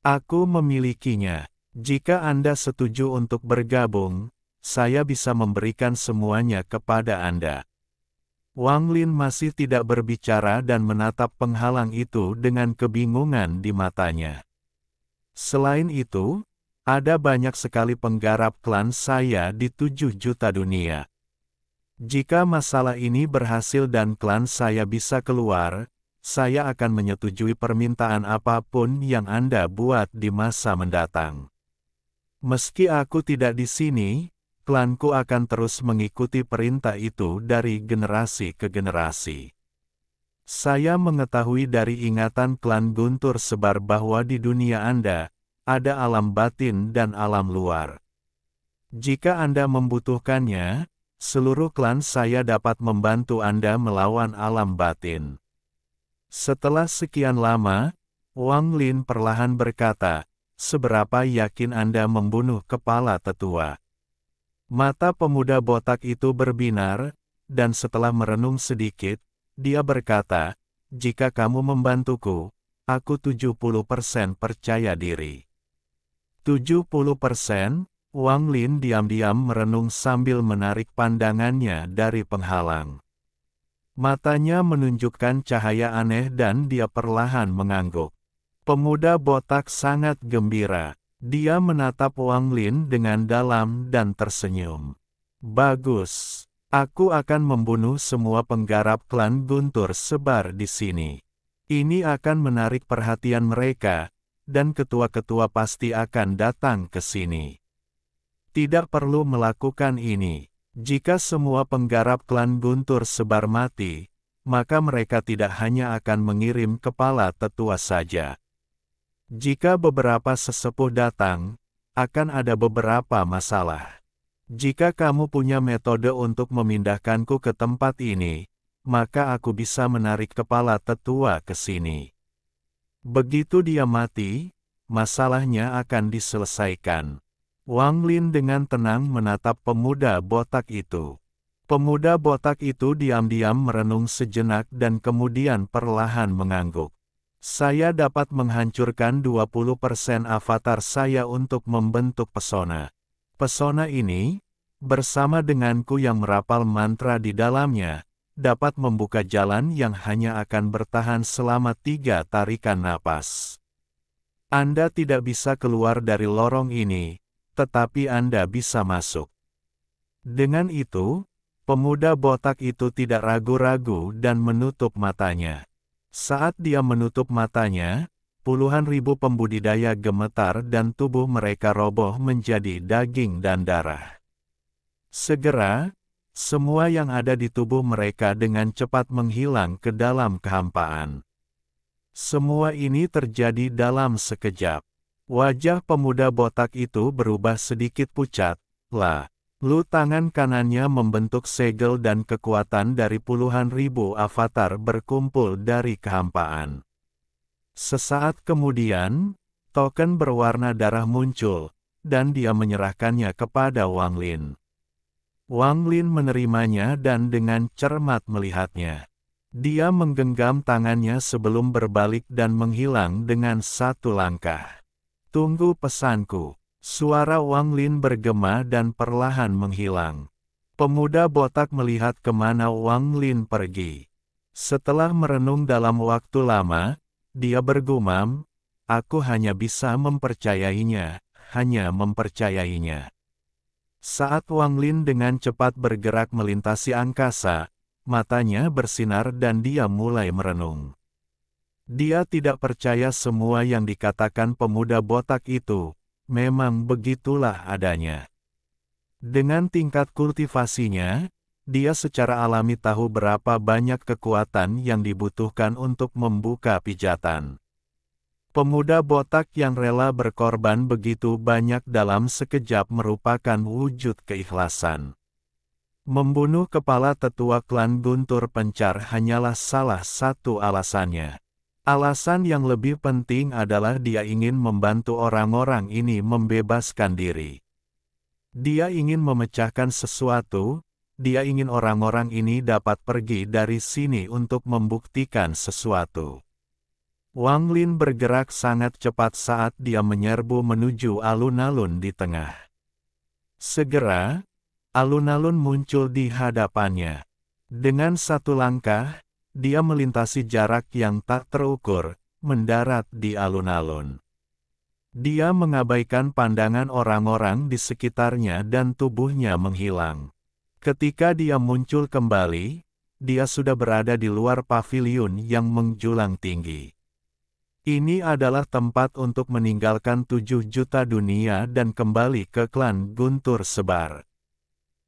S1: Aku memilikinya. Jika Anda setuju untuk bergabung, saya bisa memberikan semuanya kepada Anda. Wang Lin masih tidak berbicara dan menatap penghalang itu dengan kebingungan di matanya. Selain itu, ada banyak sekali penggarap klan saya di 7 juta dunia. Jika masalah ini berhasil dan klan saya bisa keluar, saya akan menyetujui permintaan apapun yang Anda buat di masa mendatang. Meski aku tidak di sini, klanku akan terus mengikuti perintah itu dari generasi ke generasi. Saya mengetahui dari ingatan klan Guntur Sebar bahwa di dunia Anda, ada alam batin dan alam luar. Jika Anda membutuhkannya, seluruh klan saya dapat membantu Anda melawan alam batin. Setelah sekian lama, Wang Lin perlahan berkata, seberapa yakin Anda membunuh kepala tetua? Mata pemuda botak itu berbinar, dan setelah merenung sedikit, dia berkata, jika kamu membantuku, aku 70% percaya diri. 70%? Wang Lin diam-diam merenung sambil menarik pandangannya dari penghalang. Matanya menunjukkan cahaya aneh dan dia perlahan mengangguk. Pemuda botak sangat gembira. Dia menatap Wang Lin dengan dalam dan tersenyum. Bagus. Aku akan membunuh semua penggarap klan Guntur Sebar di sini. Ini akan menarik perhatian mereka, dan ketua-ketua pasti akan datang ke sini. Tidak perlu melakukan ini. Jika semua penggarap klan Guntur Sebar mati, maka mereka tidak hanya akan mengirim kepala tetua saja. Jika beberapa sesepuh datang, akan ada beberapa masalah. Jika kamu punya metode untuk memindahkanku ke tempat ini, maka aku bisa menarik kepala tetua ke sini. Begitu dia mati, masalahnya akan diselesaikan. Wang Lin dengan tenang menatap pemuda botak itu. Pemuda botak itu diam-diam merenung sejenak dan kemudian perlahan mengangguk. Saya dapat menghancurkan 20% avatar saya untuk membentuk pesona. Pesona ini, bersama denganku yang merapal mantra di dalamnya, dapat membuka jalan yang hanya akan bertahan selama 3 tarikan napas. Anda tidak bisa keluar dari lorong ini, tetapi Anda bisa masuk. Dengan itu, pemuda botak itu tidak ragu-ragu dan menutup matanya. Saat dia menutup matanya, puluhan ribu pembudidaya gemetar dan tubuh mereka roboh menjadi daging dan darah. Segera, semua yang ada di tubuh mereka dengan cepat menghilang ke dalam kehampaan. Semua ini terjadi dalam sekejap. Wajah pemuda botak itu berubah sedikit pucat. Lalu tangan kanannya membentuk segel dan kekuatan dari puluhan ribu avatar berkumpul dari kehampaan. Sesaat kemudian, token berwarna darah muncul, dan dia menyerahkannya kepada Wang Lin. Wang Lin menerimanya dan dengan cermat melihatnya. Dia menggenggam tangannya sebelum berbalik dan menghilang dengan satu langkah. Tunggu pesanku. Suara Wang Lin bergema dan perlahan menghilang. Pemuda botak melihat kemana Wang Lin pergi. Setelah merenung dalam waktu lama, dia bergumam, "Aku hanya bisa mempercayainya, hanya mempercayainya." Saat Wang Lin dengan cepat bergerak melintasi angkasa, matanya bersinar dan dia mulai merenung. Dia tidak percaya semua yang dikatakan pemuda botak itu, memang begitulah adanya. Dengan tingkat kultivasinya, dia secara alami tahu berapa banyak kekuatan yang dibutuhkan untuk membuka pijatan. Pemuda botak yang rela berkorban begitu banyak dalam sekejap merupakan wujud keikhlasan. Membunuh kepala tetua klan Guntur Pencar hanyalah salah satu alasannya. Alasan yang lebih penting adalah dia ingin membantu orang-orang ini membebaskan diri. Dia ingin memecahkan sesuatu, dia ingin orang-orang ini dapat pergi dari sini untuk membuktikan sesuatu. Wang Lin bergerak sangat cepat saat dia menyerbu menuju alun-alun di tengah. Segera, alun-alun muncul di hadapannya. Dengan satu langkah, dia melintasi jarak yang tak terukur, mendarat di alun-alun. Dia mengabaikan pandangan orang-orang di sekitarnya dan tubuhnya menghilang. Ketika dia muncul kembali, dia sudah berada di luar paviliun yang menjulang tinggi. Ini adalah tempat untuk meninggalkan 7 juta dunia dan kembali ke klan Guntur Sebar.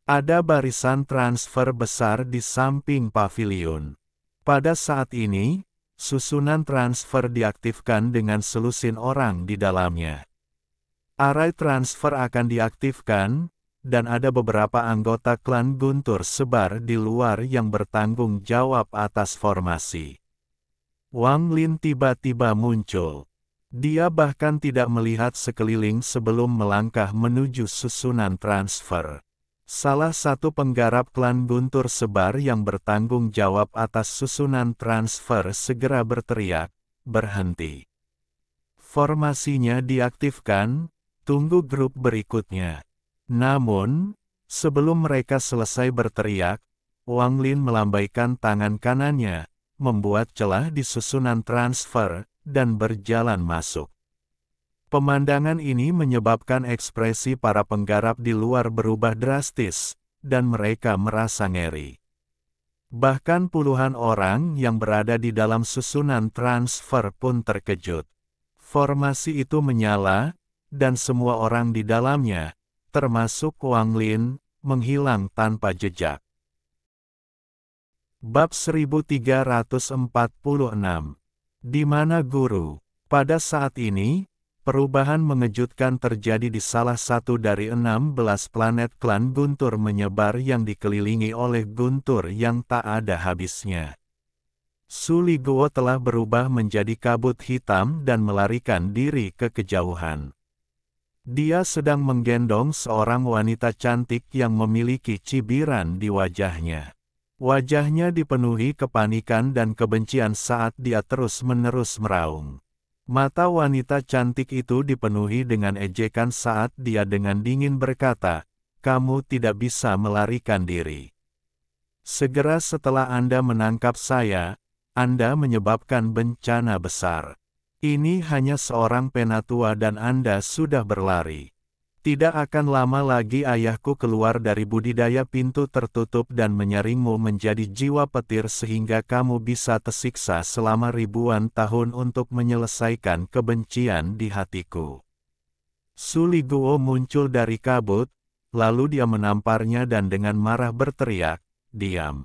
S1: Ada barisan transfer besar di samping paviliun. Pada saat ini, susunan transfer diaktifkan dengan selusin orang di dalamnya. Arai transfer akan diaktifkan, dan ada beberapa anggota klan Guntur Sebar di luar yang bertanggung jawab atas formasi. Wang Lin tiba-tiba muncul. Dia bahkan tidak melihat sekeliling sebelum melangkah menuju susunan transfer. Salah satu penggarap klan Guntur Sebar yang bertanggung jawab atas susunan transfer segera berteriak, "Berhenti." Formasinya diaktifkan, tunggu grup berikutnya. Namun, sebelum mereka selesai berteriak, Wang Lin melambaikan tangan kanannya, membuat celah di susunan transfer, dan berjalan masuk. Pemandangan ini menyebabkan ekspresi para penggarap di luar berubah drastis, dan mereka merasa ngeri. Bahkan puluhan orang yang berada di dalam susunan transfer pun terkejut. Formasi itu menyala, dan semua orang di dalamnya, termasuk Wang Lin, menghilang tanpa jejak. Bab 1346. Di mana guru? Pada saat ini, perubahan mengejutkan terjadi di salah satu dari 16 planet klan Guntur menyebar yang dikelilingi oleh guntur yang tak ada habisnya. Suli Guo telah berubah menjadi kabut hitam dan melarikan diri ke kejauhan. Dia sedang menggendong seorang wanita cantik yang memiliki cibiran di wajahnya. Wajahnya dipenuhi kepanikan dan kebencian saat dia terus-menerus meraung. Mata wanita cantik itu dipenuhi dengan ejekan saat dia dengan dingin berkata, "Kamu tidak bisa melarikan diri. Segera setelah Anda menangkap saya, Anda menyebabkan bencana besar. Ini hanya seorang penatua dan Anda sudah berlari. Tidak akan lama lagi ayahku keluar dari budidaya pintu tertutup dan menyaringmu menjadi jiwa petir sehingga kamu bisa tersiksa selama ribuan tahun untuk menyelesaikan kebencian di hatiku. Suli Guo muncul dari kabut, lalu dia menamparnya dan dengan marah berteriak, "Diam!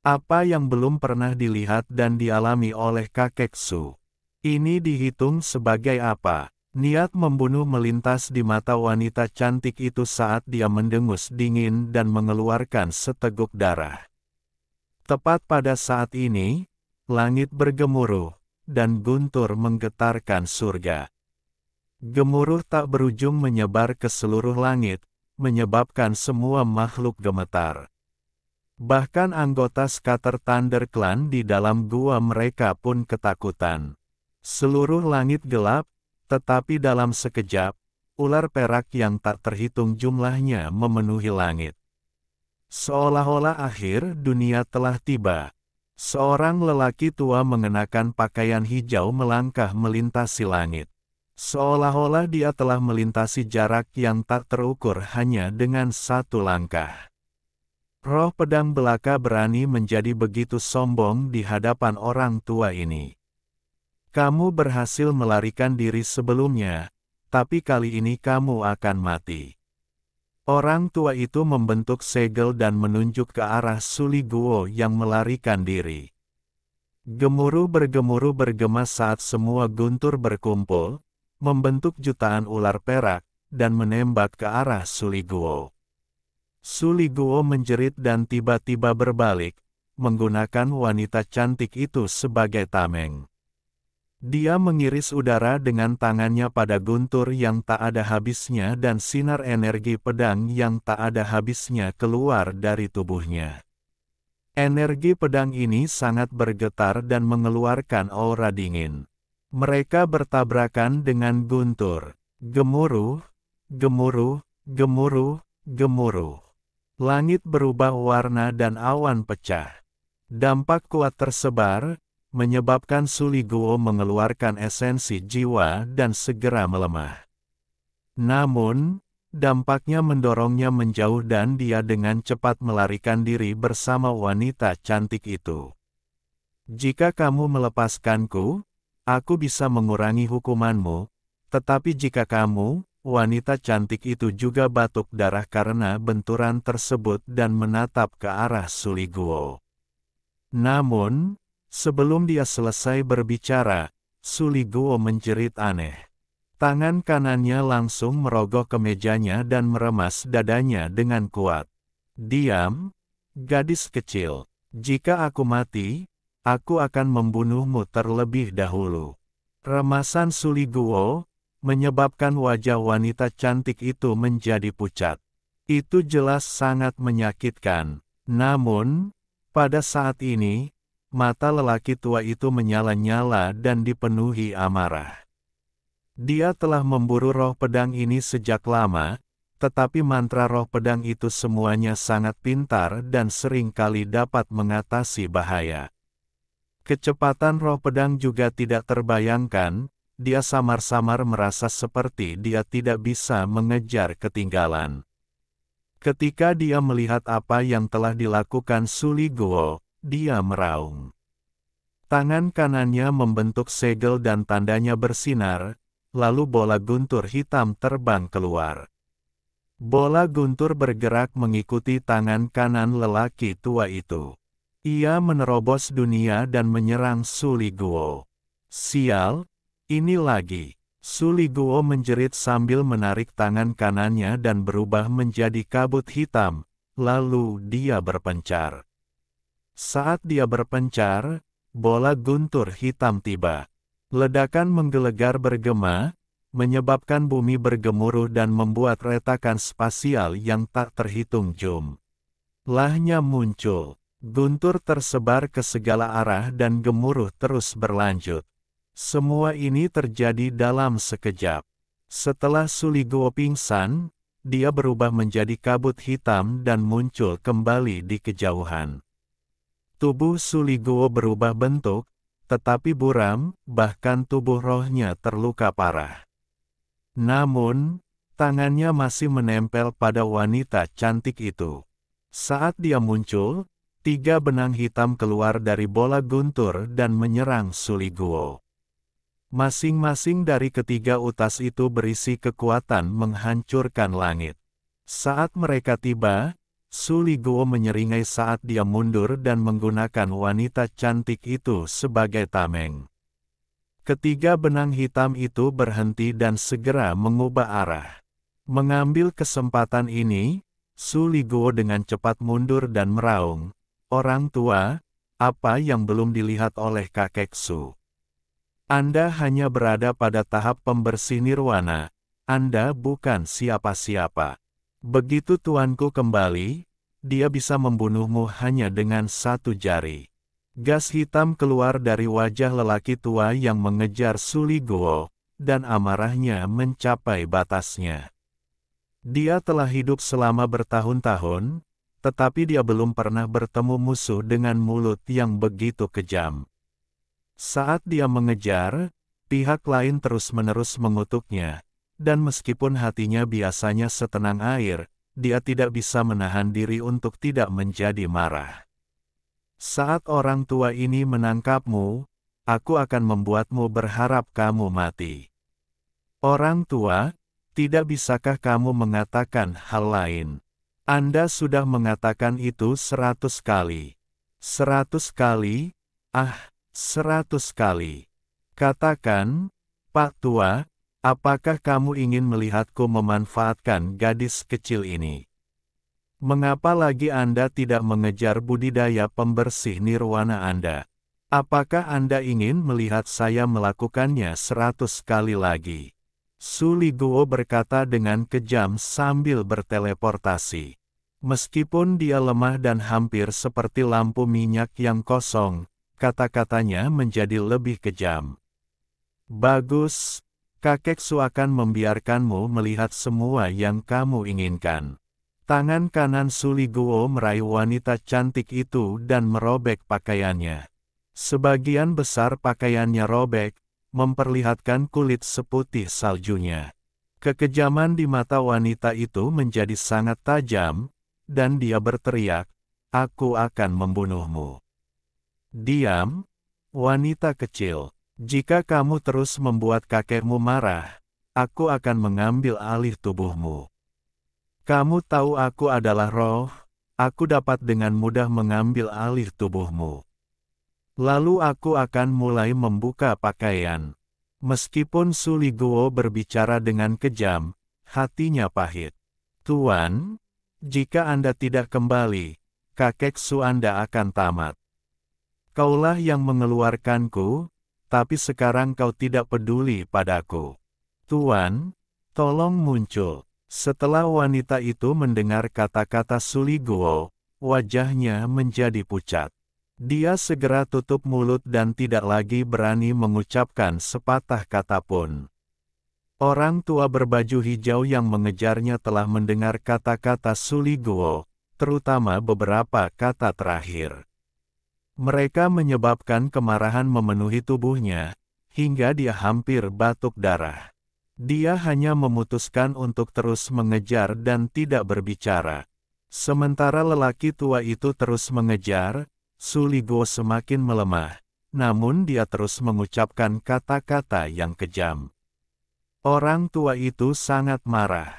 S1: Apa yang belum pernah dilihat dan dialami oleh kakek Su? Ini dihitung sebagai apa?" Niat membunuh melintas di mata wanita cantik itu saat dia mendengus dingin dan mengeluarkan seteguk darah. Tepat pada saat ini, langit bergemuruh, dan guntur menggetarkan surga. Gemuruh tak berujung menyebar ke seluruh langit, menyebabkan semua makhluk gemetar. Bahkan anggota Scatter Thunder Clan di dalam gua mereka pun ketakutan. Seluruh langit gelap, tetapi dalam sekejap, ular perak yang tak terhitung jumlahnya memenuhi langit. Seolah-olah akhir dunia telah tiba. Seorang lelaki tua mengenakan pakaian hijau melangkah melintasi langit. Seolah-olah dia telah melintasi jarak yang tak terukur hanya dengan satu langkah. Roh pedang belaka berani menjadi begitu sombong di hadapan orang tua ini. Kamu berhasil melarikan diri sebelumnya, tapi kali ini kamu akan mati. Orang tua itu membentuk segel dan menunjuk ke arah Suli Guo yang melarikan diri. Gemuruh bergema saat semua guntur berkumpul, membentuk jutaan ular perak, dan menembak ke arah Suli Guo. Suli Guo menjerit dan tiba-tiba berbalik, menggunakan wanita cantik itu sebagai tameng. Dia mengiris udara dengan tangannya pada guntur yang tak ada habisnya dan sinar energi pedang yang tak ada habisnya keluar dari tubuhnya. Energi pedang ini sangat bergetar dan mengeluarkan aura dingin. Mereka bertabrakan dengan guntur. Gemuruh, gemuruh, gemuruh, gemuruh. Langit berubah warna dan awan pecah. Dampak kuat tersebar, menyebabkan Suli Guo mengeluarkan esensi jiwa dan segera melemah. Namun, dampaknya mendorongnya menjauh dan dia dengan cepat melarikan diri bersama wanita cantik itu. Jika kamu melepaskanku, aku bisa mengurangi hukumanmu, tetapi jika kamu, wanita cantik itu juga batuk darah karena benturan tersebut dan menatap ke arah Suli Guo. Namun, sebelum dia selesai berbicara, Suli Guo menjerit aneh. Tangan kanannya langsung merogoh ke mejanya dan meremas dadanya dengan kuat. "Diam, gadis kecil. Jika aku mati, aku akan membunuhmu terlebih dahulu." Remasan Suli Guo menyebabkan wajah wanita cantik itu menjadi pucat. Itu jelas sangat menyakitkan. Namun, pada saat ini, mata lelaki tua itu menyala-nyala dan dipenuhi amarah. Dia telah memburu roh pedang ini sejak lama, tetapi mantra roh pedang itu semuanya sangat pintar dan sering kali dapat mengatasi bahaya. Kecepatan roh pedang juga tidak terbayangkan, dia samar-samar merasa seperti dia tidak bisa mengejar ketinggalan. Ketika dia melihat apa yang telah dilakukan Suli Guo, dia meraung. Tangan kanannya membentuk segel dan tandanya bersinar, lalu bola guntur hitam terbang keluar. Bola guntur bergerak mengikuti tangan kanan lelaki tua itu. Ia menerobos dunia dan menyerang Suli Guo. "Sial, ini lagi!" Suli Guo menjerit sambil menarik tangan kanannya dan berubah menjadi kabut hitam, lalu dia berpencar. Saat dia berpencar, bola guntur hitam tiba. Ledakan menggelegar bergema, menyebabkan bumi bergemuruh dan membuat retakan spasial yang tak terhitung jumlahnya muncul. Guntur tersebar ke segala arah dan gemuruh terus berlanjut. Semua ini terjadi dalam sekejap. Setelah Suli Guo pingsan, dia berubah menjadi kabut hitam dan muncul kembali di kejauhan. Tubuh Suli Guo berubah bentuk, tetapi buram, bahkan tubuh rohnya terluka parah. Namun, Tangannya masih menempel pada wanita cantik itu. Saat dia muncul, 3 benang hitam keluar dari bola guntur dan menyerang Suliguo. Masing-masing dari ketiga utas itu berisi kekuatan menghancurkan langit. Saat mereka tiba, Suliguo menyeringai saat dia mundur dan menggunakan wanita cantik itu sebagai tameng. Ketiga benang hitam itu berhenti dan segera mengubah arah. Mengambil kesempatan ini, Suliguo dengan cepat mundur dan meraung, "Orang tua, apa yang belum dilihat oleh kakek Su? Anda hanya berada pada tahap pembersih nirwana, Anda bukan siapa-siapa. Begitu tuanku kembali, dia bisa membunuhmu hanya dengan 1 jari." Gas hitam keluar dari wajah lelaki tua yang mengejar Suliguo, dan amarahnya mencapai batasnya. Dia telah hidup selama bertahun-tahun, tetapi dia belum pernah bertemu musuh dengan mulut yang begitu kejam. Saat dia mengejar, pihak lain terus-menerus mengutuknya, dan meskipun hatinya biasanya setenang air, dia tidak bisa menahan diri untuk tidak menjadi marah. "Saat orang tua ini menangkapmu, aku akan membuatmu berharap kamu mati. Orang tua, tidak bisakah kamu mengatakan hal lain? Anda sudah mengatakan itu 100 kali. 100 kali? Ah, 100 kali. Katakan, Pak Tua, apakah kamu ingin melihatku memanfaatkan gadis kecil ini? Mengapa lagi Anda tidak mengejar budidaya pembersih nirwana Anda? Apakah Anda ingin melihat saya melakukannya 100 kali lagi?" Suliguo berkata dengan kejam sambil berteleportasi. Meskipun dia lemah dan hampir seperti lampu minyak yang kosong, kata-katanya menjadi lebih kejam. "Bagus, kakek Su akan membiarkanmu melihat semua yang kamu inginkan." Tangan kanan Suliguo meraih wanita cantik itu dan merobek pakaiannya. Sebagian besar pakaiannya robek, memperlihatkan kulit seputih saljunya. Kekejaman di mata wanita itu menjadi sangat tajam, dan dia berteriak, "Aku akan membunuhmu." "Diam, wanita kecil. Jika kamu terus membuat kakekmu marah, aku akan mengambil alih tubuhmu. Kamu tahu aku adalah roh, aku dapat dengan mudah mengambil alih tubuhmu. Lalu aku akan mulai membuka pakaian." Meskipun Suliguo berbicara dengan kejam, hatinya pahit. "Tuan, jika Anda tidak kembali, kakek Su Anda akan tamat. Kaulah yang mengeluarkanku, tapi sekarang kau tidak peduli padaku. Tuan, tolong muncul." Setelah wanita itu mendengar kata-kata Suliguo, wajahnya menjadi pucat. Dia segera tutup mulut dan tidak lagi berani mengucapkan sepatah kata pun. Orang tua berbaju hijau yang mengejarnya telah mendengar kata-kata Suliguo, terutama beberapa kata terakhir. Mereka menyebabkan kemarahan memenuhi tubuhnya, hingga dia hampir batuk darah. Dia hanya memutuskan untuk terus mengejar dan tidak berbicara. Sementara lelaki tua itu terus mengejar, Suliguo semakin melemah, namun dia terus mengucapkan kata-kata yang kejam. Orang tua itu sangat marah.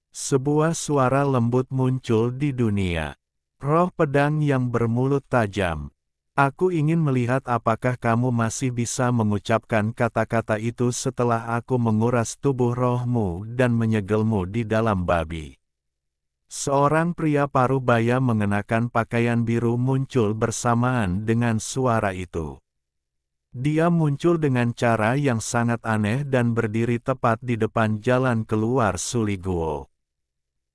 S1: Sebuah suara lembut muncul di dunia. "Roh pedang yang bermulut tajam. Aku ingin melihat apakah kamu masih bisa mengucapkan kata-kata itu setelah aku menguras tubuh rohmu dan menyegelmu di dalam babi." Seorang pria parubaya mengenakan pakaian biru muncul bersamaan dengan suara itu. Dia muncul dengan cara yang sangat aneh dan berdiri tepat di depan jalan keluar Suliguo.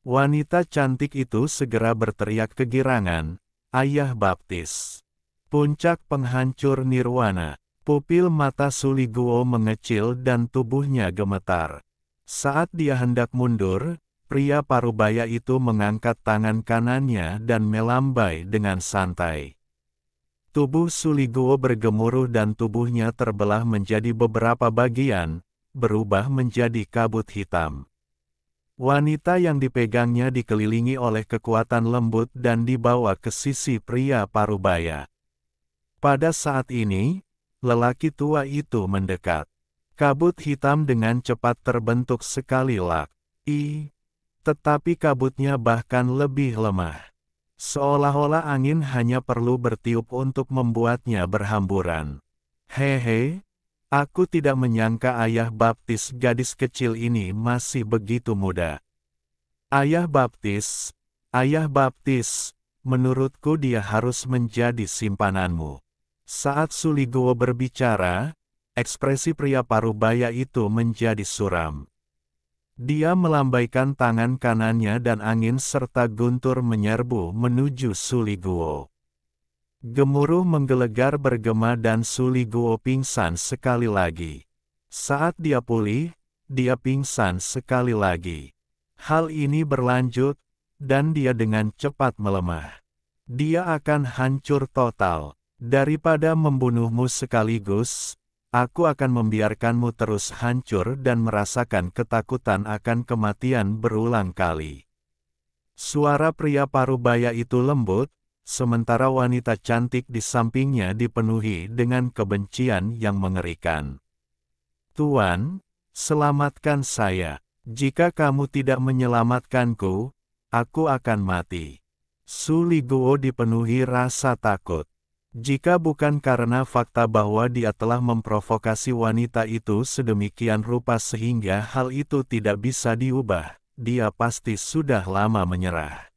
S1: Wanita cantik itu segera berteriak kegirangan, "Ayah baptis! Puncak penghancur nirwana!" Pupil mata Suliguo mengecil dan tubuhnya gemetar. Saat dia hendak mundur, pria parubaya itu mengangkat tangan kanannya dan melambai dengan santai. Tubuh Suliguo bergemuruh dan tubuhnya terbelah menjadi beberapa bagian, berubah menjadi kabut hitam. Wanita yang dipegangnya dikelilingi oleh kekuatan lembut dan dibawa ke sisi pria parubaya. Pada saat ini, lelaki tua itu mendekat. Kabut hitam dengan cepat terbentuk sekali lak. Tetapi kabutnya bahkan lebih lemah. Seolah-olah angin hanya perlu bertiup untuk membuatnya berhamburan. Hehe, aku tidak menyangka ayah baptis gadis kecil ini masih begitu muda. Ayah baptis, menurutku dia harus menjadi simpananmu. Saat Suliguo berbicara, ekspresi pria parubaya itu menjadi suram. Dia melambaikan tangan kanannya dan angin serta guntur menyerbu menuju Suliguo. Gemuruh menggelegar bergema dan Suliguo pingsan sekali lagi. Saat dia pulih, dia pingsan sekali lagi. Hal ini berlanjut, dan dia dengan cepat melemah. Dia akan hancur total. Daripada membunuhmu sekaligus, aku akan membiarkanmu terus hancur dan merasakan ketakutan akan kematian berulang kali. Suara pria parubaya itu lembut, sementara wanita cantik di sampingnya dipenuhi dengan kebencian yang mengerikan. Tuan, selamatkan saya. Jika kamu tidak menyelamatkanku, aku akan mati. Suliguo dipenuhi rasa takut. Jika bukan karena fakta bahwa dia telah memprovokasi wanita itu sedemikian rupa sehingga hal itu tidak bisa diubah, dia pasti sudah lama menyerah.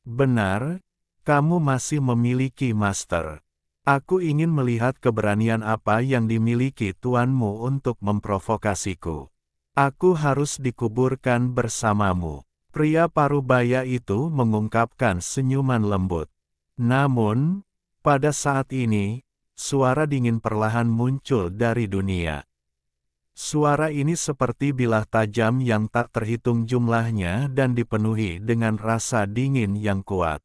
S1: Benar, kamu masih memiliki master. Aku ingin melihat keberanian apa yang dimiliki tuanmu untuk memprovokasiku. Aku harus dikuburkan bersamamu. Pria parubaya itu mengungkapkan senyuman lembut. Namun, pada saat ini, suara dingin perlahan muncul dari dunia. Suara ini seperti bilah tajam yang tak terhitung jumlahnya dan dipenuhi dengan rasa dingin yang kuat.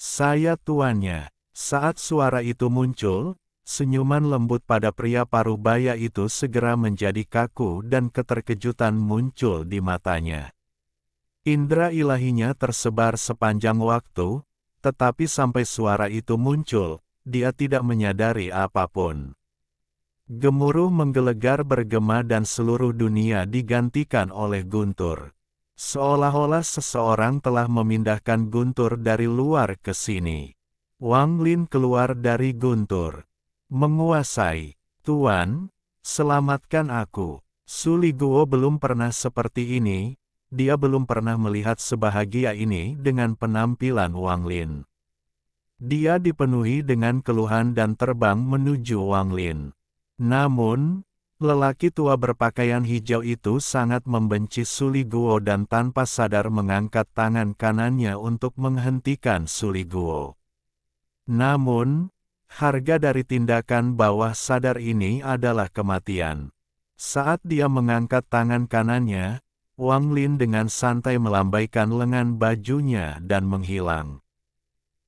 S1: Saya tuannya. Saat suara itu muncul, senyuman lembut pada pria parubaya itu segera menjadi kaku dan keterkejutan muncul di matanya. Indra ilahinya tersebar sepanjang waktu, tetapi sampai suara itu muncul, dia tidak menyadari apapun. Gemuruh menggelegar bergema dan seluruh dunia digantikan oleh guntur. Seolah-olah seseorang telah memindahkan guntur dari luar ke sini. Wang Lin keluar dari guntur. Menguasai. Tuan, selamatkan aku. Suliguo belum pernah seperti ini. Dia belum pernah melihat sebahagia ini dengan penampilan Wang Lin. Dia dipenuhi dengan keluhan dan terbang menuju Wang Lin. Namun, lelaki tua berpakaian hijau itu sangat membenci Suliguo dan tanpa sadar mengangkat tangan kanannya untuk menghentikan Suliguo. Namun, harga dari tindakan bawah sadar ini adalah kematian. Saat dia mengangkat tangan kanannya, Wang Lin dengan santai melambaikan lengan bajunya dan menghilang.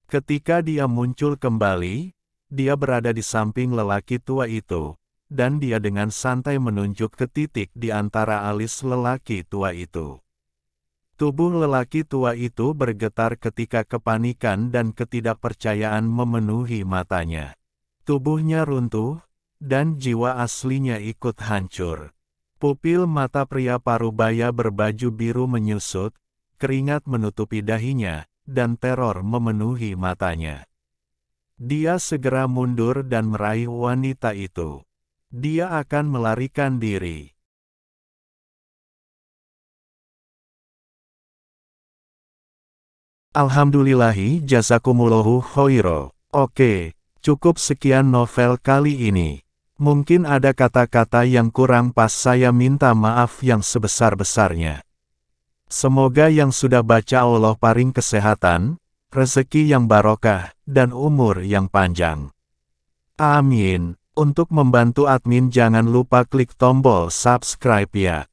S1: Ketika dia muncul kembali, dia berada di samping lelaki tua itu, dan dia dengan santai menunjuk ke titik di antara alis lelaki tua itu. Tubuh lelaki tua itu bergetar ketika kepanikan dan ketidakpercayaan memenuhi matanya. Tubuhnya runtuh, dan jiwa aslinya ikut hancur. Pupil mata pria parubaya berbaju biru menyusut, keringat menutupi dahinya, dan teror memenuhi matanya. Dia segera mundur dan meraih wanita itu. Dia akan melarikan diri. Alhamdulillahi jazakumullahu khoiro. Oke, cukup sekian novel kali ini. Mungkin ada kata-kata yang kurang pas, saya minta maaf yang sebesar-besarnya. Semoga yang sudah baca Allah paring kesehatan, rezeki yang barokah, dan umur yang panjang. Amin. Untuk membantu admin jangan lupa klik tombol subscribe ya.